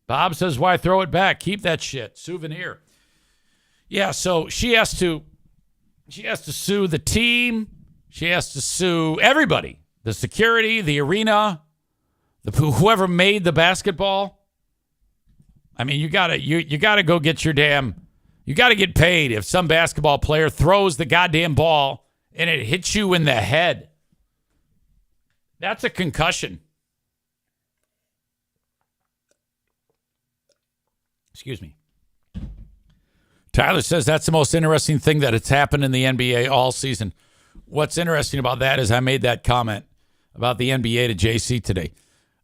[SPEAKER 1] Bob says, why throw it back? Keep that shit. Souvenir. Yeah, so she has to sue the team. She has to sue everybody. The security, the arena, whoever made the basketball. I mean, you gotta go get you gotta get paid if some basketball player throws the goddamn ball and it hits you in the head. That's a concussion. Excuse me. Tyler says that's the most interesting thing that has happened in the NBA all season. What's interesting about that is I made that comment about the NBA to JC today.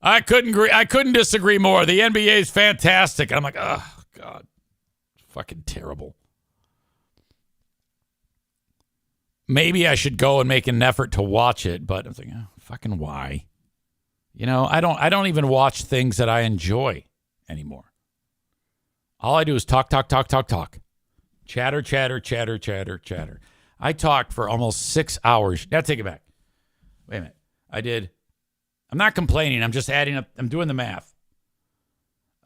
[SPEAKER 1] I couldn't disagree more. The NBA is fantastic. And I'm like, oh, God. Fucking terrible. Maybe I should go and make an effort to watch it, but I'm thinking, oh, fucking why? You know, I don't even watch things that I enjoy anymore. All I do is talk. Chatter. I talked for almost 6 hours. Now take it back. Wait a minute. I'm not complaining. I'm just adding up. I'm doing the math.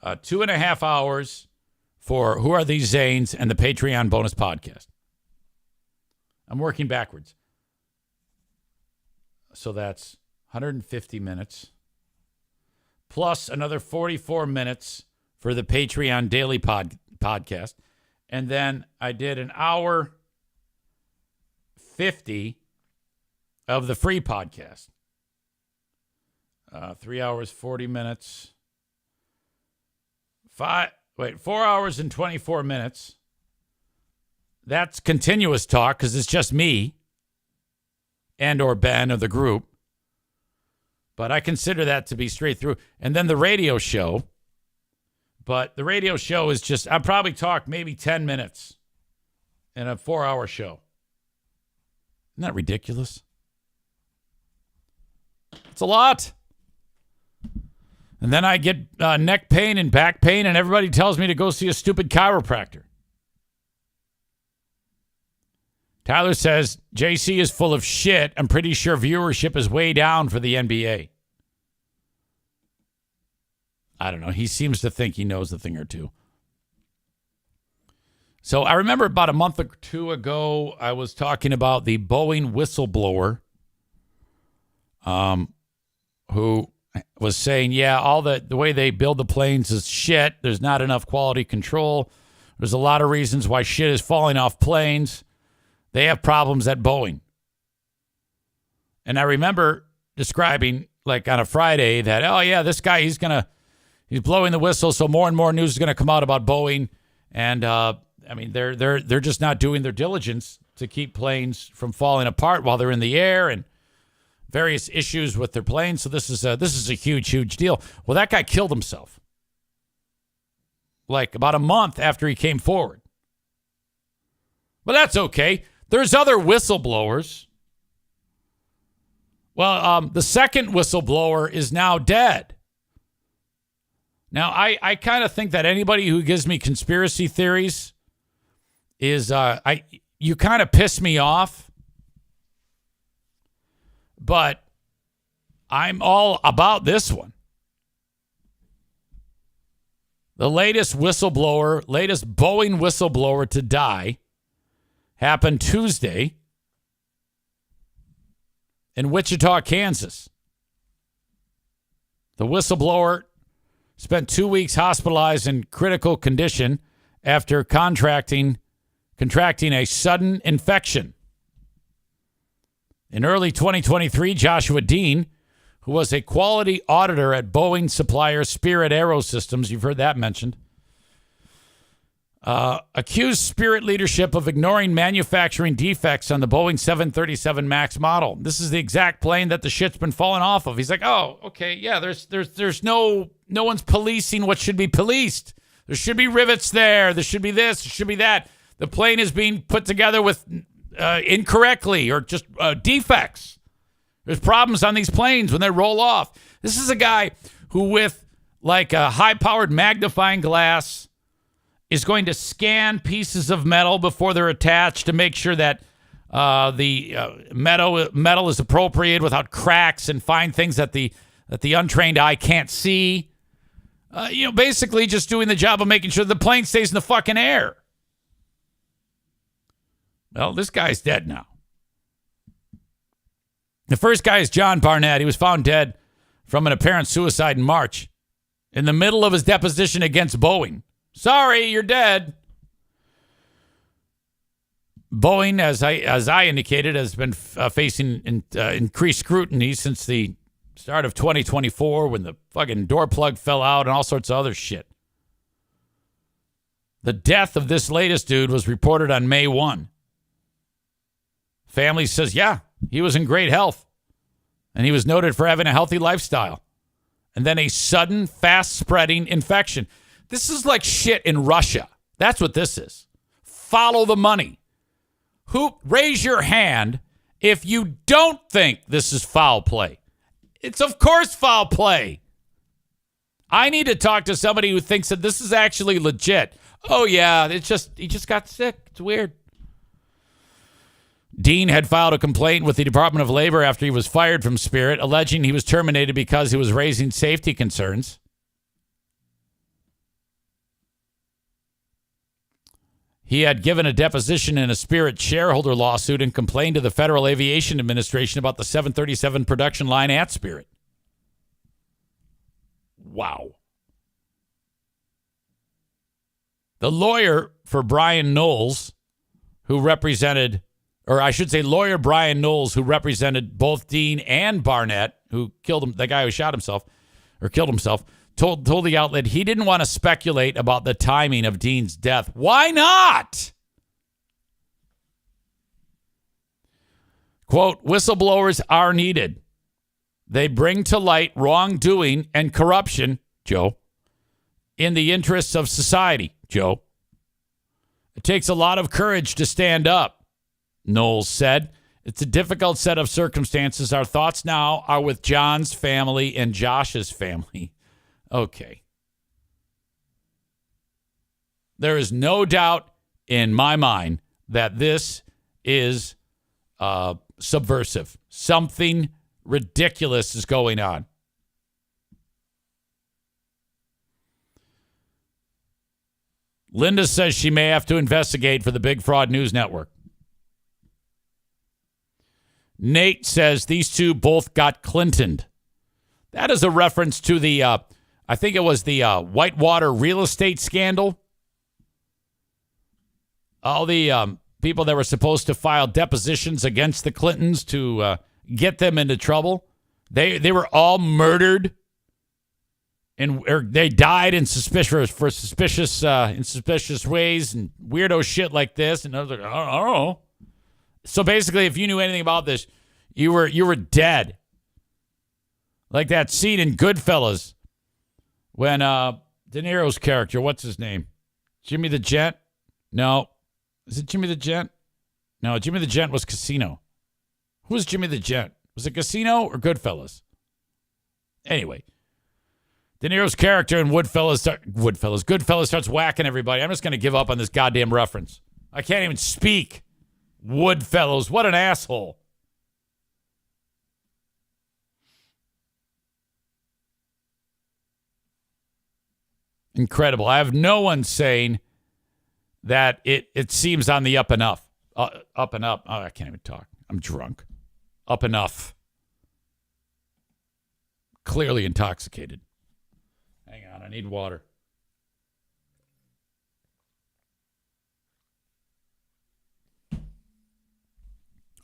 [SPEAKER 1] 2.5 hours for Who Are These Zanes and the Patreon bonus podcast. I'm working backwards. So that's 150 minutes plus another 44 minutes for the Patreon daily podcast. And then I did an hour 50 of the free podcast. 3 hours, 40 minutes. 4 hours and 24 minutes. That's continuous talk because it's just me and or Ben of the group. But I consider that to be straight through. And then the radio show. But the radio show is just, I probably talk maybe 10 minutes in a 4-hour show. Isn't that ridiculous? It's a lot. And then I get neck pain and back pain, and everybody tells me to go see a stupid chiropractor. Tyler says, JC is full of shit. I'm pretty sure viewership is way down for the NBA. I don't know. He seems to think he knows a thing or two. So I remember about a month or two ago, I was talking about the Boeing whistleblower who was saying, yeah, all the way they build the planes is shit. There's not enough quality control. There's a lot of reasons why shit is falling off planes. They have problems at Boeing. And I remember describing, like on a Friday, that, oh yeah, this guy, he's blowing the whistle, so more and more news is going to come out about Boeing. And I mean, they're just not doing their diligence to keep planes from falling apart while they're in the air, and various issues with their planes. So this is a huge deal. Well, that guy killed himself like about a month after he came forward. But that's okay. There's other whistleblowers. Well, the second whistleblower is now dead. Now, I kind of think that anybody who gives me conspiracy theories is, you kind of piss me off. But I'm all about this one. The latest Boeing whistleblower to die happened Tuesday in Wichita, Kansas. The whistleblower spent 2 weeks hospitalized in critical condition after contracting a sudden infection. In early 2023, Joshua Dean, who was a quality auditor at Boeing supplier Spirit Aerosystems, you've heard that mentioned, accused Spirit leadership of ignoring manufacturing defects on the Boeing 737 MAX model. This is the exact plane that the shit's been falling off of. He's like, oh, okay, yeah, there's no one's policing what should be policed. There should be rivets there. There should be this. There should be that. The plane is being put together with incorrectly or just defects. There's problems on these planes when they roll off. This is a guy who, with like a high-powered magnifying glass, is going to scan pieces of metal before they're attached to make sure that the metal is appropriate without cracks and find things that the untrained eye can't see. Basically just doing the job of making sure the plane stays in the fucking air. Well, this guy's dead now. The first guy is John Barnett. He was found dead from an apparent suicide in March in the middle of his deposition against Boeing. Sorry, you're dead. Boeing, as I indicated, has been facing increased scrutiny since the start of 2024 when the fucking door plug fell out and all sorts of other shit. The death of this latest dude was reported on May 1. Family says, yeah, he was in great health, and he was noted for having a healthy lifestyle. And then a sudden, fast-spreading infection. This is like shit in Russia. That's what this is. Follow the money. Raise your hand if you don't think this is foul play. It's of course foul play. I need to talk to somebody who thinks that this is actually legit. Oh yeah, he just got sick. It's weird. Dean had filed a complaint with the Department of Labor after he was fired from Spirit, alleging he was terminated because he was raising safety concerns. He had given a deposition in a Spirit shareholder lawsuit and complained to the Federal Aviation Administration about the 737 production line at Spirit. Wow. The lawyer for Brian Knowles, who represented, or I should say lawyer Brian Knowles, who represented both Dean and Barnett, who killed him, the guy who shot himself or killed himself, told the outlet he didn't want to speculate about the timing of Dean's death. Why not? Quote, whistleblowers are needed. They bring to light wrongdoing and corruption, Joe, in the interests of society, Joe. It takes a lot of courage to stand up, Knowles said. It's a difficult set of circumstances. Our thoughts now are with John's family and Josh's family. Okay. There is no doubt in my mind that this is subversive. Something ridiculous is going on. Linda says she may have to investigate for the Big Fraud News Network. Nate says these two both got Clintoned. That is a reference to the, I think it was the Whitewater real estate scandal. All the people that were supposed to file depositions against the Clintons to get them into trouble, they were all murdered. Or they died in suspicious ways and weirdo shit like this. And I was like, I don't know. So basically, if you knew anything about this, you were dead. Like that scene in Goodfellas when De Niro's character, what's his name? Jimmy the Gent? No. Is it Jimmy the Gent? No, Jimmy the Gent was Casino. Who was Jimmy the Gent? Was it Casino or Goodfellas? Anyway. De Niro's character in Goodfellas starts whacking everybody. I'm just going to give up on this goddamn reference. I can't even speak. Woodfellows, what an asshole. Incredible. I have no one saying that it seems on the up and up. Up and up. Oh, I can't even talk. I'm drunk. Up enough. Clearly intoxicated. Hang on, I need water.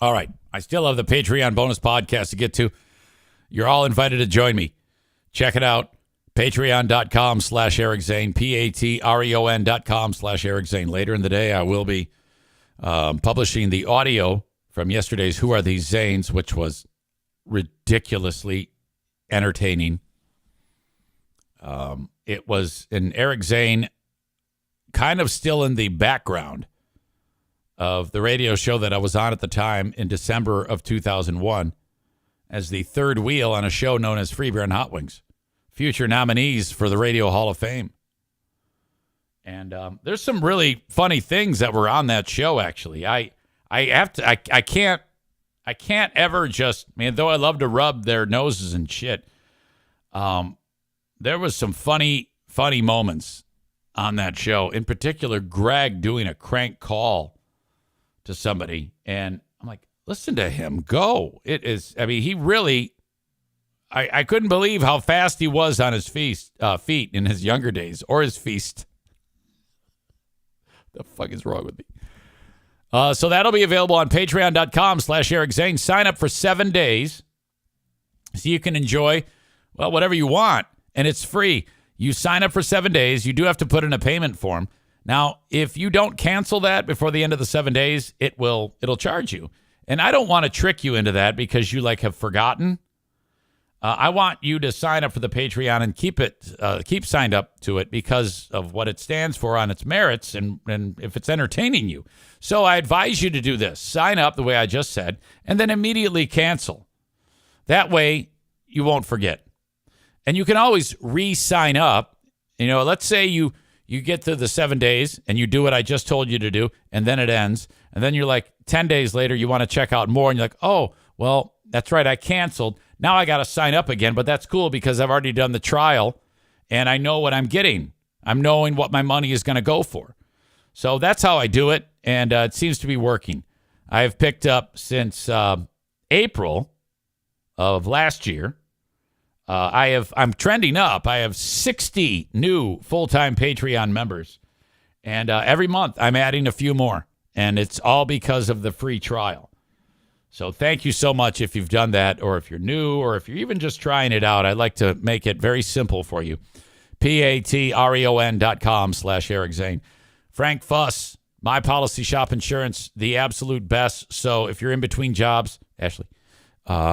[SPEAKER 1] All right. I still have the Patreon bonus podcast to get to. You're all invited to join me. Check it out. Patreon.com/Eric Zane. Patreon.com/Eric Zane. Later in the day, I will be publishing the audio from yesterday's Who Are These Zanes, which was ridiculously entertaining. It was an Eric Zane kind of still in the background of the radio show that I was on at the time in December of 2001 as the third wheel on a show known as Free Beer and Hot Wings. Future nominees for the Radio Hall of Fame. And there's some really funny things that were on that show, actually. I can't ever just, man, though I love to rub their noses and shit, there was some funny moments on that show. In particular, Greg doing a crank call to somebody. And I'm like, listen to him go. It is, I mean, he really, I couldn't believe how fast he was on his feet in his younger days, or his feast. The fuck is wrong with me? So that'll be available on patreon.com/Eric Zane. Sign up for 7 days so you can enjoy, well, whatever you want. And it's free. You sign up for 7 days. You do have to put in a payment form. Now, if you don't cancel that before the end of the 7 days, it'll charge you. And I don't want to trick you into that because you have forgotten. I want you to sign up for the Patreon and keep signed up to it because of what it stands for on its merits and if it's entertaining you. So I advise you to do this. Sign up the way I just said, and then immediately cancel. That way you won't forget. And you can always re-sign up. Let's say you get to the 7 days and you do what I just told you to do, and then it ends. And then you're like 10 days later, you want to check out more, and you're like, oh, well, that's right, I canceled. Now I got to sign up again, but that's cool because I've already done the trial and I know what I'm getting. I'm knowing what my money is going to go for. So that's how I do it, and it seems to be working. I have picked up since April of last year. I'm trending up. I have 60 new full-time Patreon members, and every month I'm adding a few more, and it's all because of the free trial. So thank you so much if you've done that, or if you're new, or if you're even just trying it out. I'd like to make it very simple for you. patreon.com/Eric Zane. Frank Fuss, My Policy Shop Insurance, the absolute best. So if you're in between jobs, Ashley,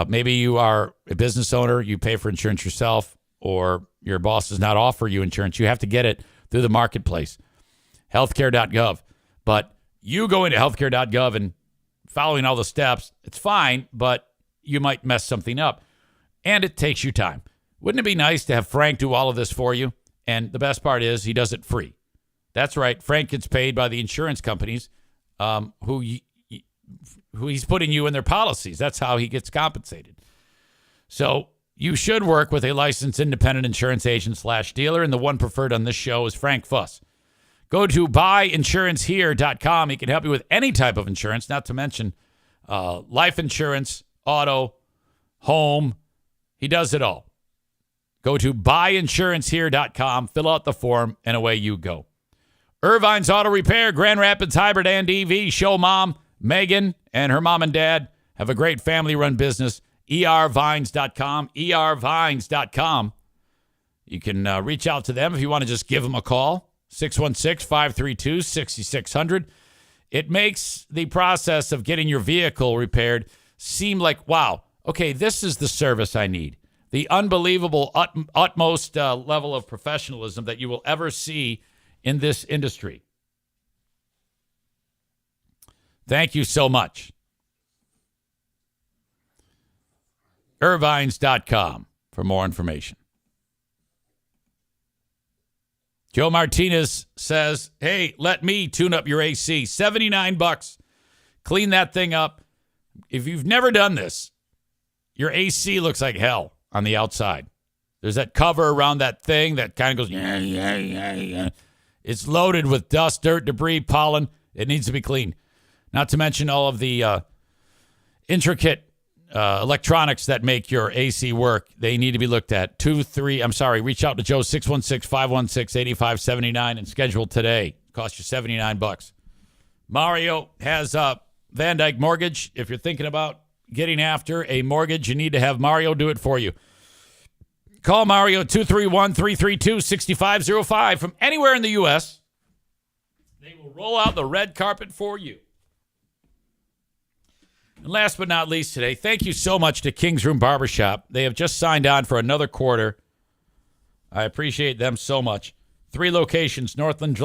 [SPEAKER 1] maybe you are a business owner, you pay for insurance yourself, or your boss does not offer you insurance. You have to get it through the marketplace, healthcare.gov. But you go into healthcare.gov and following all the steps, it's fine, but you might mess something up. And it takes you time. Wouldn't it be nice to have Frank do all of this for you? And the best part is he does it free. That's right. Frank gets paid by the insurance companies who he's putting you in their policies. That's how he gets compensated. So you should work with a licensed independent insurance agent / dealer, and the one preferred on this show is Frank Fuss. Go to buyinsurancehere.com. He can help you with any type of insurance, not to mention life insurance, auto, home. He does it all. Go to buyinsurancehere.com, fill out the form, and away you go. Irvine's Auto Repair, Grand Rapids Hybrid and EV. Show mom, Megan, and her mom and dad have a great family-run business. ervines.com, ervines.com. You can reach out to them if you want to just give them a call, 616-532-6600. It makes the process of getting your vehicle repaired seem like, wow, okay, this is the service I need. The unbelievable utmost level of professionalism that you will ever see in this industry. Thank you so much. Irvines.com for more information. Joe Martinez says, hey, let me tune up your AC. $79. Clean that thing up. If you've never done this, your AC looks like hell on the outside. There's that cover around that thing that kind of goes, yeah. It's loaded with dust, dirt, debris, pollen. It needs to be cleaned. Not to mention all of the intricate electronics that make your AC work. They need to be looked at. Reach out to Joe, 616-516-8579 and schedule today. Cost you $79. Mario has Van Dyke Mortgage. If you're thinking about getting after a mortgage, you need to have Mario do it for you. Call Mario 231-332-6505 from anywhere in the U.S. They will roll out the red carpet for you. And last but not least today, thank you so much to King's Room Barbershop. They have just signed on for another quarter. I appreciate them so much. 3 locations, Northland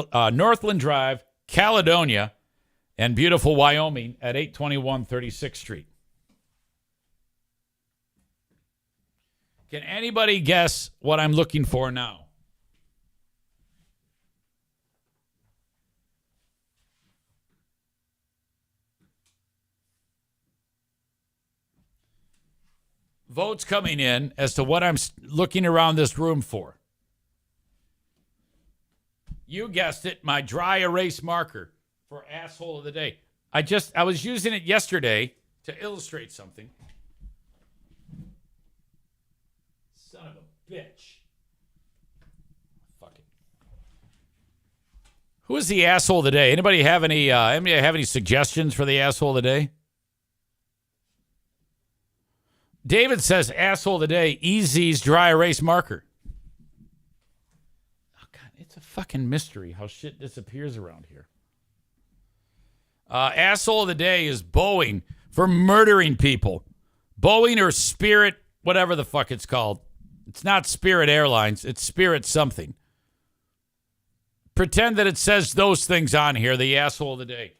[SPEAKER 1] Drive, Caledonia, and beautiful Wyoming at 821 36th Street. Can anybody guess what I'm looking for now? Votes coming in as to what I'm looking around this room for. You guessed it, my dry erase marker for asshole of the day. I was using it yesterday to illustrate something. Son of a bitch. Fuck it. Who is the asshole of the day? Anybody have any suggestions for the asshole of the day? David says asshole of the day, Easy's dry erase marker. Oh, God, it's a fucking mystery how shit disappears around here. Asshole of the day is Boeing for murdering people. Boeing or Spirit, whatever the fuck it's called. It's not Spirit Airlines. It's Spirit something. Pretend that it says those things on here, the asshole of the day.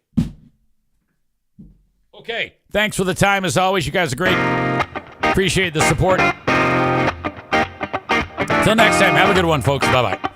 [SPEAKER 1] Okay, thanks for the time as always. You guys are great. Appreciate the support. Till next time, have a good one, folks. Bye-bye.